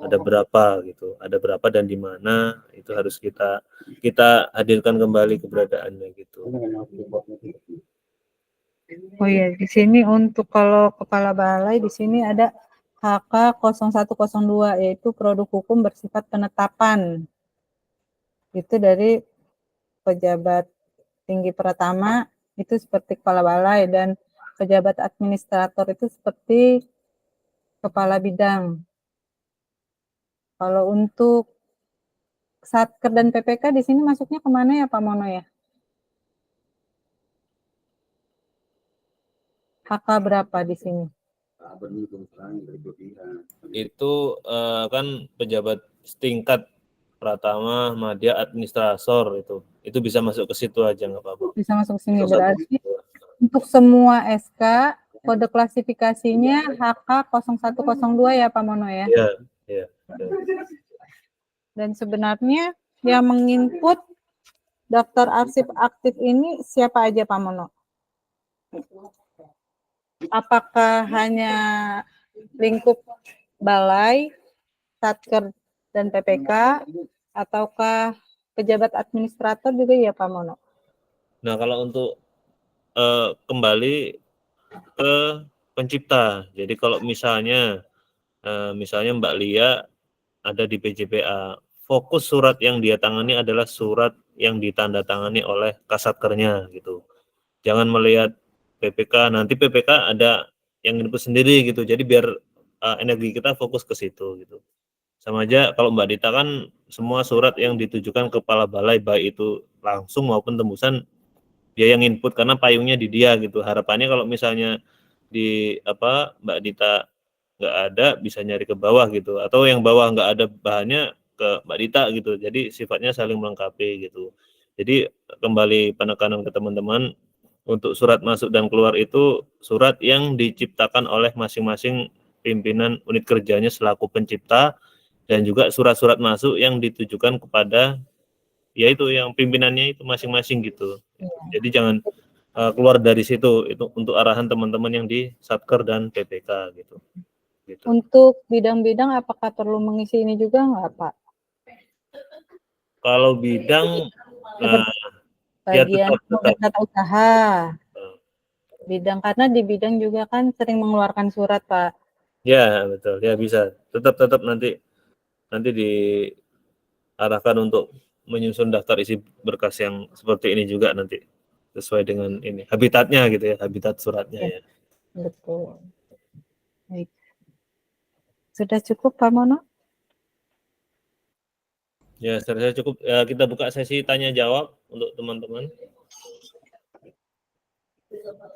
ada berapa gitu, ada berapa dan di mana itu harus kita hadirkan kembali keberadaannya gitu. Oh iya, di sini untuk kalau kepala balai di sini ada HK 0102 yaitu produk hukum bersifat penetapan. Itu dari pejabat tinggi pertama itu seperti kepala balai dan pejabat administrator itu seperti kepala bidang. Kalau untuk Satker dan PPK di sini masuknya kemana ya Pak Mono ya? HK berapa di sini? Itu kan pejabat setingkat Pratama, Madya, Administrator itu bisa masuk ke situ aja nggak apa-apa. Bisa masuk sini berarti untuk semua SK kode klasifikasinya HK 0102 ya Pak Mono ya? Iya. Dan sebenarnya yang menginput daftar arsip aktif ini siapa aja Pak Mono? Apakah hanya lingkup balai, Satker dan PPK, ataukah pejabat administrator juga ya Pak Mono? Nah, kalau untuk kembali ke pencipta, jadi kalau misalnya Mbak Lia ada di PJPA, fokus surat yang dia tangani adalah surat yang ditandatangani oleh kasatkernya gitu. Jangan melihat PPK, nanti PPK ada yang input sendiri gitu. Jadi biar energi kita fokus ke situ gitu. Sama aja kalau Mbak Dita kan semua surat yang ditujukan ke kepala balai baik itu langsung maupun tembusan dia yang input karena payungnya di dia gitu. Harapannya kalau misalnya di apa Mbak Dita nggak ada, bisa nyari ke bawah gitu, atau yang bawah nggak ada bahannya ke Mbak Dita gitu. Jadi sifatnya saling melengkapi gitu. Jadi kembali penekanan ke teman-teman, untuk surat masuk dan keluar itu surat yang diciptakan oleh masing-masing pimpinan unit kerjanya selaku pencipta, dan juga surat-surat masuk yang ditujukan kepada yaitu yang pimpinannya itu masing-masing gitu. Jadi jangan keluar dari situ, itu untuk arahan teman-teman yang di Satker dan PPK gitu. Untuk bidang-bidang apakah perlu mengisi ini juga nggak, Pak? Kalau bidang ya Bagian tetap. tata usaha. Bidang, karena di bidang juga kan sering mengeluarkan surat, Pak. Ya, betul. Ya bisa. Tetap nanti diarahkan untuk menyusun daftar isi berkas yang seperti ini juga nanti, sesuai dengan ini habitatnya gitu ya, habitat suratnya ya. Betul. Baik. Sudah cukup, Pak Mono? Ya, saya cukup. Ya, kita buka sesi tanya jawab untuk teman-teman.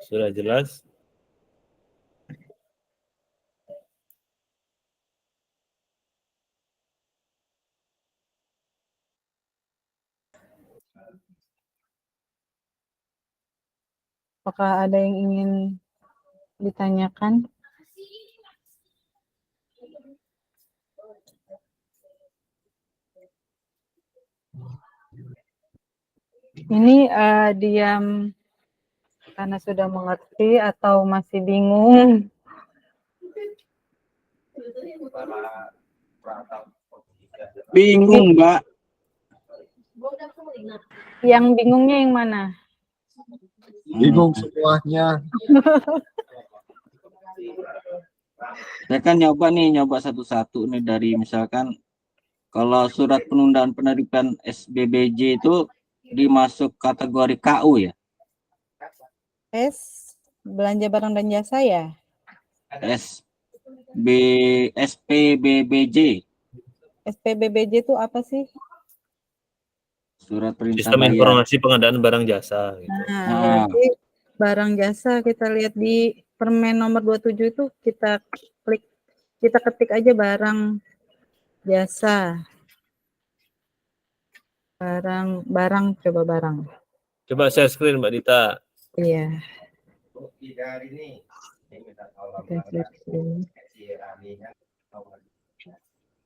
Sudah jelas? Apakah ada yang ingin ditanyakan? Ini diam karena sudah mengerti atau masih bingung? Bingung, Mbak. Yang bingungnya yang mana? Bingung semuanya. Saya kan nyoba satu-satu nih, dari misalkan kalau surat penundaan penerbitan SBBJ itu dimasuk kategori KU ya? Belanja barang dan jasa ya? SPBBJ. SPBBJ itu apa sih? Surat perintah Sistem bayar. informasi pengadaan barang jasa gitu. Nah, berarti barang jasa kita lihat di Permen nomor 27 itu kita klik, kita ketik aja barang jasa. Barang, coba barang. Coba share screen Mbak Dita. Iya. Dari ini minta tolong Kita klik sini. si Rani kan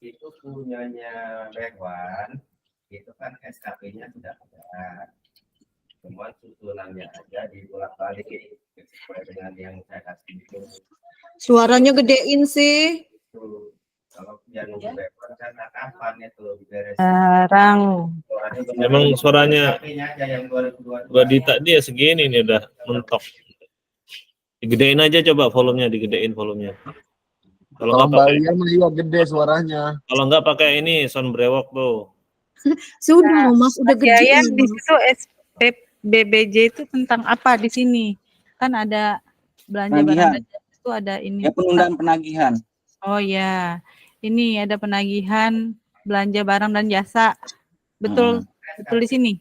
itu punyanya Bewan, itu kan SKP-nya sudah ada, cuma susunannya aja dibolak-balik sesuai dengan yang saya kasih itu. Suaranya gedein sih. Kalau yang Bewan kan kapan itu beres. Barang. Memang suaranya SKP-nya aja yang 2022. Mbak Dita dia segini nih udah mentok. Digedein aja, coba volumenya, digedein volumenya. Kalau Kalau nggak pakai, Mbak Lia juga gede suaranya. kalau nggak pakai ini sound brewok tuh. Sudah loh, Mas, udah Mas gede. Yayan, di situ SPBBJ itu tentang apa di sini? Kan ada belanja barang Penagihan. dan jasa itu ada ini. Ya, penundaan penagihan. Oh ya, ini ada penagihan belanja barang dan jasa. Betul, betul di sini.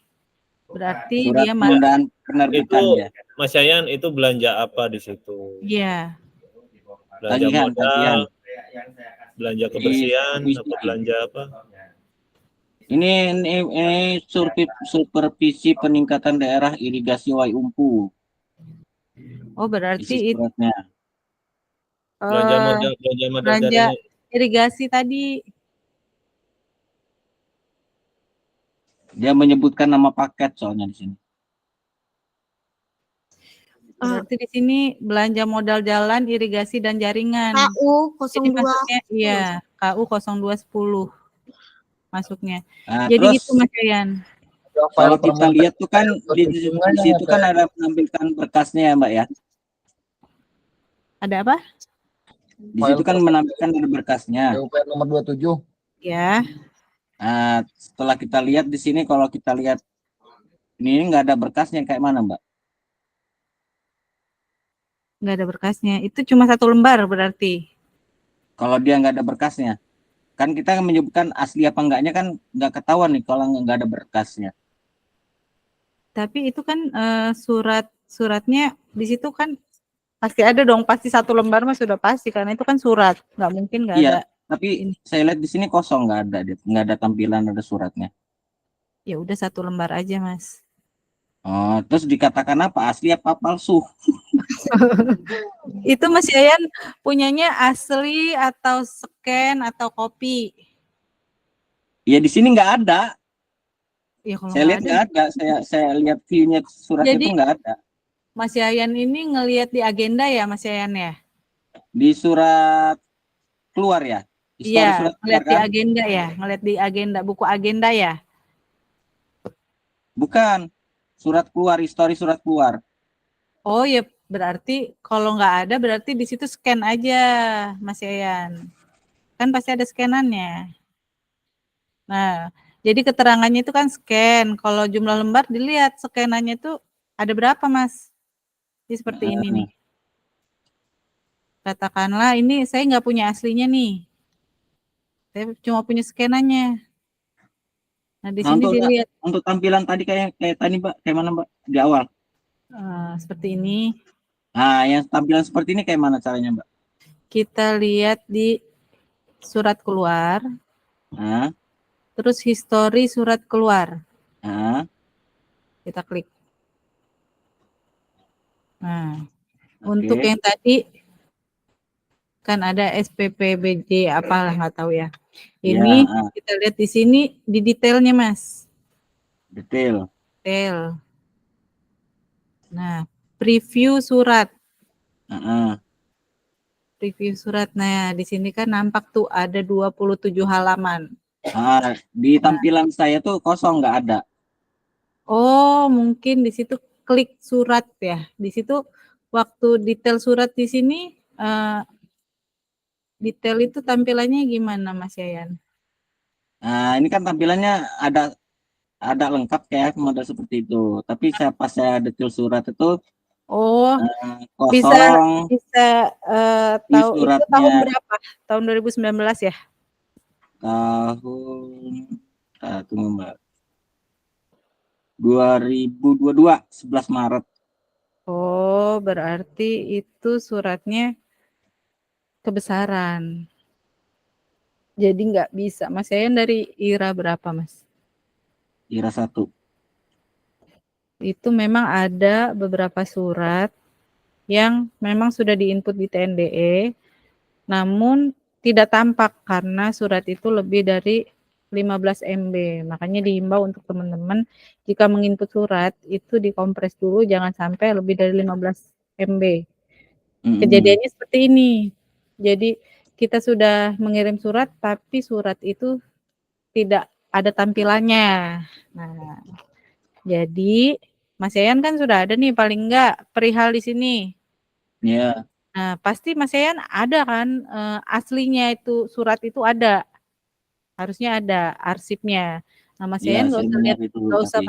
Berarti Surat dia penundaan penerbitan Itu ya. Mas Yayan itu belanja apa di situ? Iya. Belanja Tagihan, modal, tagihan. belanja kebersihan, Di- atau belanja apa? Ini supervisi peningkatan daerah irigasi Waiumpu. Oh, berarti Isi itu suratnya. Belanja modal, belanja modal belanja jaringan. irigasi tadi. Dia menyebutkan nama paket soalnya di sini. Berarti di sini belanja modal jalan, irigasi dan jaringan. KU Jadi 02. masuknya iya, KU 0210 masuknya. Nah, Jadi terus gitu Mas Yayan. kalau kita lihat tuh kan di situ kan ada menampilkan berkasnya ya, Mbak ya. Ada apa? Di situ kan menampilkan ada berkasnya. PUPR nomor 27. Ya. Nah, setelah kita lihat di sini, kalau kita lihat ini nggak ada berkasnya, kayak mana, Mbak? Nggak ada berkasnya. Itu cuma satu lembar berarti. Kalau dia nggak ada berkasnya, kan kita menyebutkan asli apa enggaknya kan nggak ketahuan nih kalau nggak ada berkasnya. Tapi itu kan suratnya di situ kan Pasti ada dong, pasti 1 lembar mah sudah pasti karena itu kan surat, nggak mungkin nggak ada. Iya, tapi ini. saya lihat di sini kosong, nggak ada tampilan ada suratnya. Ya udah 1 lembar aja Mas. Oh, terus dikatakan apa? Asli apa palsu? Itu Mas Yayan punyanya asli atau scan atau kopi? Ya di sini nggak ada. Ya kalau Saya nggak lihat ada, nggak ada. Saya lihat view-nya surat jadi itu nggak ada. Mas Yayan ini ngelihat di agenda ya Mas Yayan ya? Di surat keluar ya. Histori Iya, surat keluar ngelihat di kan? agenda ya, ngelihat di agenda, buku agenda ya. Bukan. Surat keluar, histori surat keluar. Oh ya, berarti kalau nggak ada berarti di situ scan aja Mas Yayan. Kan pasti ada scanannya. Nah, jadi keterangannya itu kan scan. Kalau jumlah lembar dilihat scanannya itu ada berapa Mas? Jadi seperti ini nih. Katakanlah ini saya nggak punya aslinya nih. Saya cuma punya scanannya. Nah, di Nah, sini dilihat untuk tampilan tadi kayak tadi Mbak, kayak mana Mbak di awal? seperti ini. Nah, yang tampilan seperti ini kayak mana caranya Mbak? Kita lihat di surat keluar, Nah, terus histori surat keluar. nah, Kita klik. Nah, oke. untuk yang tadi kan ada SPPBJ apalah nggak tahu ya. Ini Ya, kita lihat di sini di detailnya Mas. detail. Detail. Nah, preview surat. Nah, Preview surat. Nah, di sini kan nampak tuh ada 27 halaman. di tampilan saya tuh kosong, nggak ada. Oh, mungkin di situ klik surat ya. Di situ waktu detail surat di sini detail itu tampilannya gimana Mas Yayan? Nah, ini kan tampilannya ada lengkap kayak model seperti itu. Tapi pas saya detail surat itu Oh, bisa kosong di tahu itu tahun suratnya. berapa? Tahun 2019 ya? Tahun tunggu Mbak. 2022 11 Maret. Oh, berarti itu suratnya kebesaran. Jadi nggak bisa. Mas Yayan dari IRA berapa, Mas? Ira 1. Itu memang ada beberapa surat yang memang sudah diinput di TNDE, namun tidak tampak karena surat itu lebih dari 15 MB. Makanya dihimbau untuk teman-teman jika menginput surat itu dikompres dulu, jangan sampai lebih dari 15 MB. Kejadiannya seperti ini. Jadi kita sudah mengirim surat tapi surat itu tidak ada tampilannya. Nah, jadi Mas Yayan kan sudah ada nih paling enggak perihal di sini. Ya. Nah, pasti Mas Yayan ada kan aslinya itu surat itu ada. Harusnya ada arsipnya. Nah, Mas Ya, Yayan saya dengar itu nggak usah tadi.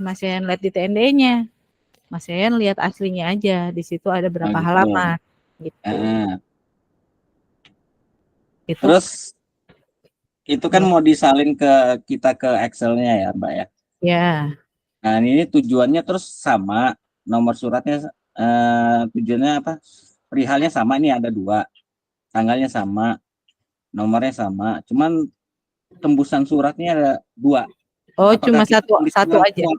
Mas Yayan lihat di TND-nya. Mas Yayan lihat aslinya aja. Di situ ada berapa Gitu. halaman gitu. Itu Terus itu kan mau disalin ke kita ke Excel-nya ya, Mbak ya. ya. Nah, ini tujuannya terus sama, nomor suratnya tujuannya apa? Perihalnya sama, ini ada 2. Tanggalnya sama, nomornya sama. Cuman tembusan suratnya ada 2. Oh, Apakah cuma kita tulis satu ulang aja. semua?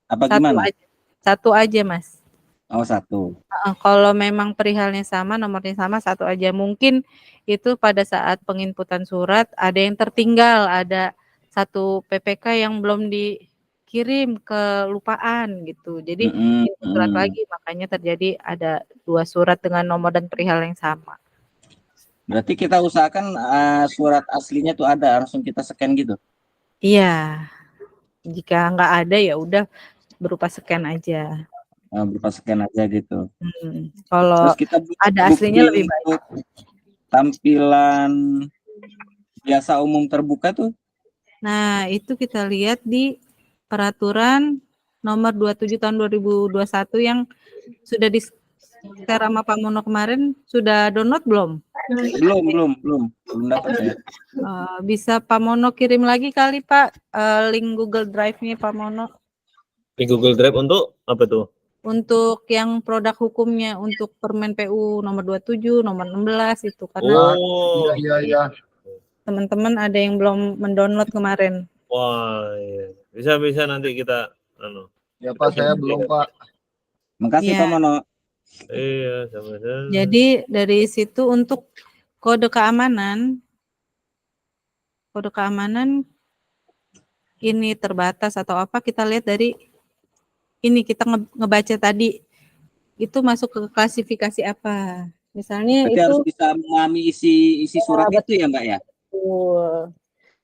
Apa Satu gimana? aja. Satu aja, Mas. Oh, 1. Kalau memang perihalnya sama, nomornya sama, satu aja. Mungkin itu pada saat penginputan surat ada yang tertinggal, ada satu PPK yang belum dikirim, kelupaan gitu. Jadi input surat lagi, makanya terjadi ada 2 surat dengan nomor dan perihal yang sama. Berarti kita usahakan surat aslinya tuh ada, langsung kita scan gitu. Iya. Jika nggak ada ya udah berupa scan aja. Berupa scan aja gitu. Kalau Terus kita ada aslinya lebih baik. untuk tampilan biasa umum terbuka tuh. Nah, itu kita lihat di peraturan nomor 27 tahun 2021 yang sudah di-share sama Pak Mono kemarin. Sudah download belum? Belum dapat saya. Bisa Pak Mono kirim lagi kali Pak link Google Drive-nya Pak Mono. Di Google Drive untuk apa tuh? untuk yang produk hukumnya untuk Permen PU nomor 27, nomor 16 itu karena Oh, Iya. teman-teman ada yang belum mendownload kemarin. wah, iya. Bisa nanti kita, Ya Pak, saya belum Pak. Makasih Iya. Pak Mono. iya, sama-sama. Jadi dari situ untuk kode keamanan ini terbatas atau apa kita lihat dari ini kita ngebaca tadi itu masuk ke klasifikasi apa. Misalnya Berarti itu harus bisa memahami isi surat itu ya Mbak ya? betul.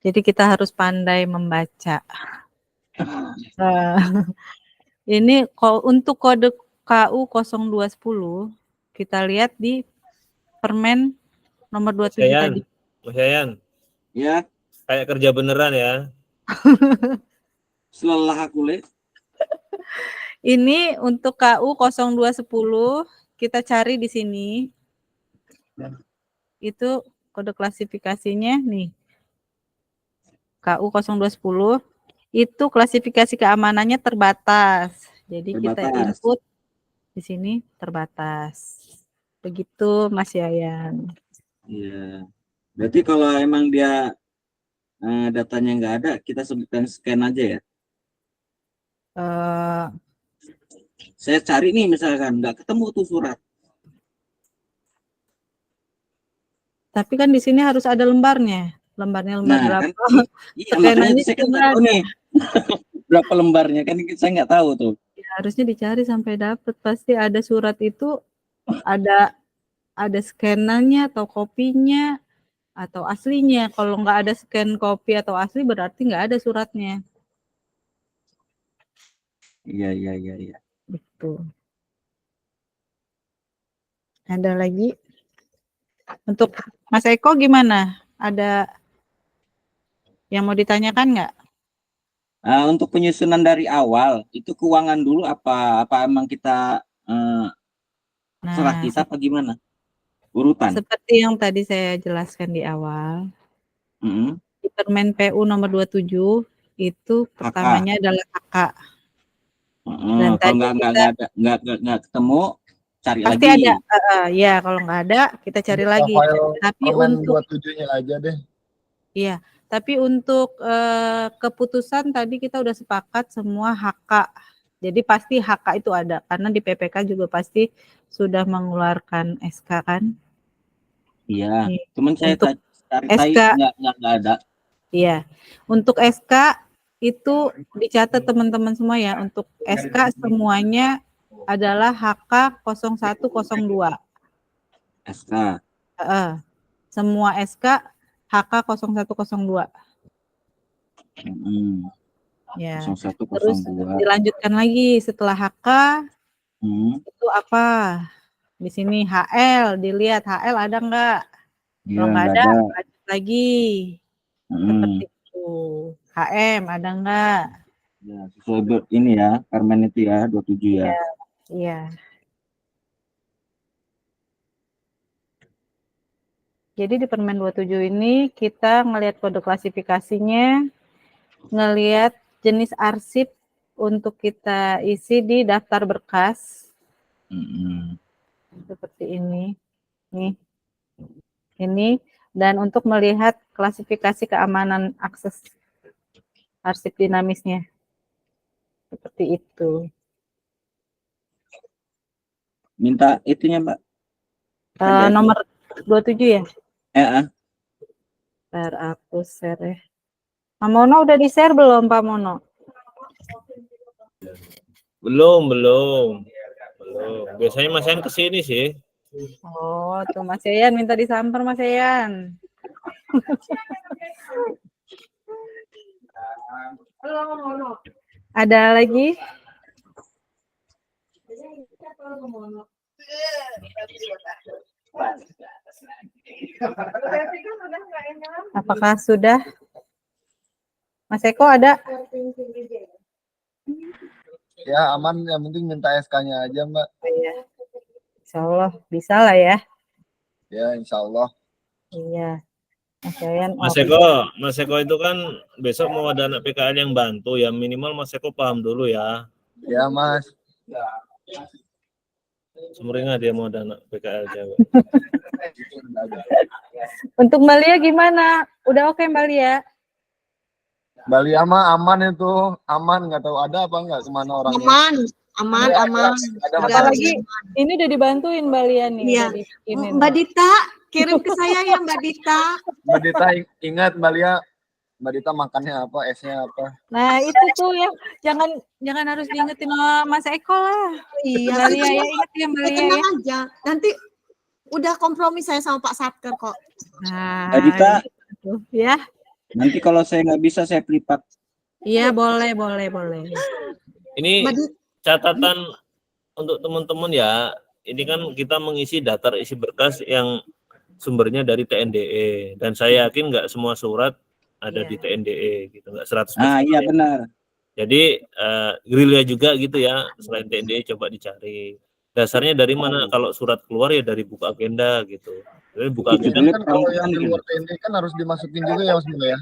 Jadi kita harus pandai membaca. Ini untuk kode KU 0210 kita lihat di Permen nomor 27 tadi. Mas Yayan, Ya, kayak kerja beneran ya. selelah aku Le. Ini untuk KU 0210 kita cari di sini. Itu kode klasifikasinya nih. KU 0210 itu klasifikasi keamanannya terbatas. Jadi kita Terbatas. input di sini terbatas. Begitu Mas Yayan. Iya. Berarti kalau emang dia datanya nggak ada, kita sebutkan scan aja ya. Eh, Saya cari nih misalkan nggak ketemu tuh surat. tapi kan di sini harus ada lembarnya. Lembarnya lembar Nah, berapa? kan, iya makanya saya kan nggak tahu nih berapa lembarnya kan saya nggak tahu tuh. Ya, harusnya dicari sampai dapat. Pasti ada surat itu ada scanannya atau kopinya atau aslinya. Kalau nggak ada scan kopi atau asli berarti nggak ada suratnya. Iya. Gitu. Ada lagi untuk Mas Eko gimana? Ada yang mau ditanyakan nggak? Untuk penyusunan dari awal itu keuangan dulu apa emang kita serah Nah, kita apa gimana? Urutan. seperti yang tadi saya jelaskan di awal, Mm-mm. di Permen PU nomor 27 itu pertamanya adalah HK. Dan Kalau tadi nggak ketemu, cari pasti lagi. ada. Ya, kalau nggak ada kita cari lagi. Tapi Permen untuk 27-nya aja deh. iya, tapi untuk keputusan tadi kita udah sepakat semua HK. Jadi pasti HK itu ada karena di PPK juga pasti sudah mengeluarkan SK kan? Iya. Iya. Cuman saya Untuk cari SK nggak ada. iya. Untuk SK itu dicatat teman-teman semua ya. Untuk SK semuanya adalah HK 0102. SK. Semua SK HK 0102. Ya. Terus 0102. dilanjutkan lagi setelah HK itu apa? Di sini HL, dilihat HL ada nggak? Iya, Kalau nggak nggak ada, ada. lanjut lagi. Seperti itu. HM ada nggak? Ya, sesuai ini ya, permen itu ya, 27 ya. Iya. Jadi di Permen 27 ini kita ngelihat kode klasifikasinya, ngelihat jenis arsip untuk kita isi di daftar berkas. Seperti ini. Nih. Ini. Dan untuk melihat klasifikasi keamanan akses arsip dinamisnya. Seperti itu. Minta itunya, Mbak. Nomor 27 ya? Ntar aku share ya. Pak Mono udah di-share belum, Pak Mono? Belum. Biasanya Mas Yayan kesini sih. Oh, tuh Mas Yayan minta disamper Mas Yayan. Ada lagi? Apakah sudah? Mas Eko ada? Ya aman, yang penting minta SK-nya aja Mbak. Iya. Insya Allah bisa lah ya. Ya insya Allah. Iya. Mas Yayan. Mas Eko itu kan besok mau ada anak PKL yang bantu ya, minimal Mas Eko paham dulu ya. Ya Mas. Sumringah dia mau dana PKL Jawa. Untuk Mbak Lia gimana? Udah oke Mbak Lia? Bali ama aman itu, aman nggak tahu ada apa nggak kemana orangnya. Aman. Ada Udah. masalah. Apalagi ini udah dibantuin Mbak Lia nih. Iya. Udah dibikinin. Mbak Dita, kirim ke saya ya Mbak Dita. Mbak Dita ingat Mbak Lia, Mbak Dita makannya apa, esnya apa. Nah itu tuh yang jangan harus diingetin sama Mas Eko lah. Iya, Mbak Lia ya ingat ya Mbak Lia ya. tenang aja. Nanti udah kompromi saya sama Pak Satker kok. Nah, Mbak Dita, gitu. Ya, nanti kalau saya nggak bisa saya pelipat. iya boleh. Ini Mbak Dita, catatan untuk teman-teman ya. Ini kan kita mengisi daftar isi berkas yang sumbernya dari TNDE, dan saya yakin nggak semua surat ada di TNDE gitu, nggak 100%. Iya benar. Jadi gerilya juga gitu ya, selain TNDE coba dicari. Dasarnya dari mana? Kalau surat keluar ya dari buku agenda gitu. Jadi buku Itu agenda Kan kalau yang di luar TNI kan harus dimasukin juga ya Mas Bimo ya.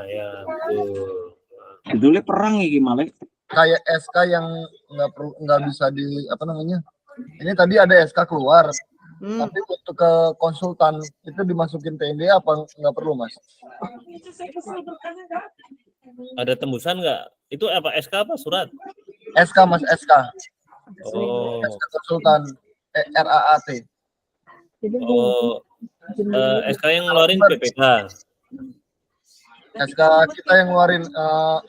ya betul. judulnya perang ya gimana? Kayak SK yang nggak bisa di apa namanya. Ini tadi ada SK keluar, tapi untuk ke konsultan itu dimasukin TNI apa nggak perlu Mas? Ada tembusan nggak? Itu apa SK apa surat? SK Mas, SK. Oh, SK konsultan RAAT. Jadi SK yang ngeluarin PPK. SK kita yang ngeluarin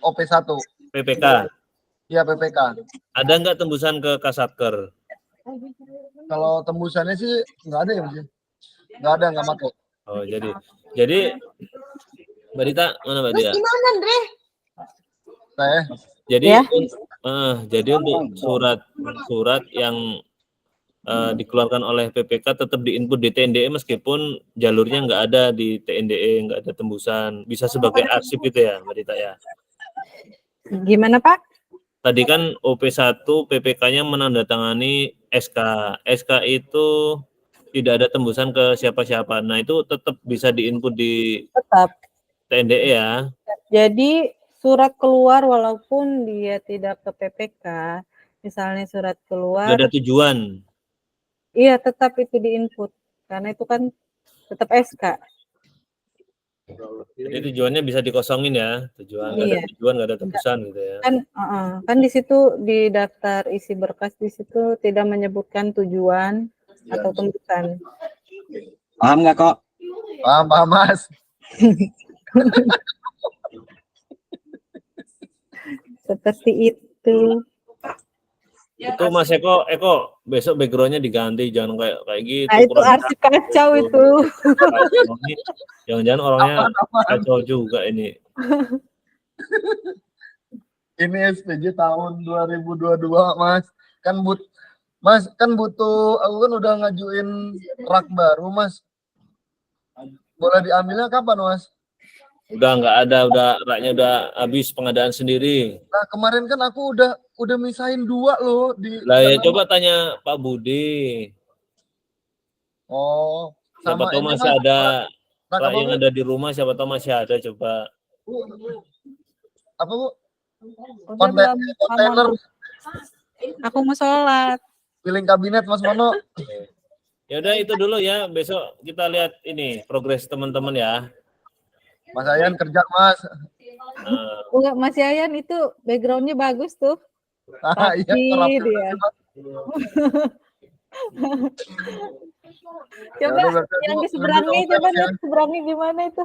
OP1. PPK. Iya PPK. Ada nggak tembusan ke Kasatker? Kalau tembusannya sih nggak ada ya Mas. Nggak ada, nggak masuk. Oh, jadi Mbak Dita, mana Mbak Dita? gimana Andre? Saya Jadi Ya. jadi untuk surat yang dikeluarkan oleh PPK tetap diinput di TNDE meskipun jalurnya nggak ada di TNDE, nggak ada tembusan, bisa sebagai arsip gitu ya Mbak Dita ya. gimana Pak? Tadi kan OP1 PPK-nya menandatangani SK. SK itu tidak ada tembusan ke siapa-siapa. Nah, itu tetap bisa diinput di Tetap. TNDE ya. Jadi surat keluar walaupun dia tidak ke PPK, misalnya surat keluar, Nggak ada tujuan. iya tetap itu diinput karena itu kan tetap SK. Jadi tujuannya bisa dikosongin ya. Tujuan nggak ada Iya. tujuan, nggak ada tembusan gitu ya. Kan di situ di daftar isi berkas di situ tidak menyebutkan tujuan atau tembusan. Paham nggak kok? paham Mas. Seperti itu. Itu Mas Eko besok backgroundnya diganti, jangan kayak gitu. Nah itu arsip kacau itu. Jangan-jangan orangnya kacau juga ini. Ini SPJ tahun 2022 Mas. Mas kan butuh, aku kan udah ngajuin rak baru Mas. Boleh diambilnya kapan Mas? Udah nggak ada, raknya udah habis pengadaan sendiri. Nah kemarin kan aku udah misahin 2 loh di. Lah ya coba tanya Pak Budi. Oh, Siapa sama tahu ini masih Mas, ada rak rak apa, yang Bu? ada di rumah, siapa tahu masih ada, coba. Apa Bu? Udah belum? Kontainer Aku mau sholat. piling kabinet Mas Mono. Ya udah itu dulu ya, besok kita lihat ini progres teman-teman ya. Mas Ayan kerja Mas. Nah, Enggak, Mas Yayan itu backgroundnya bagus tuh. Iya, Rapi rapi dia. Mas. Coba Ya udah, berarti yang Bu, di seberangnya, ngambil coba toples ya. lihat seberangnya gimana itu.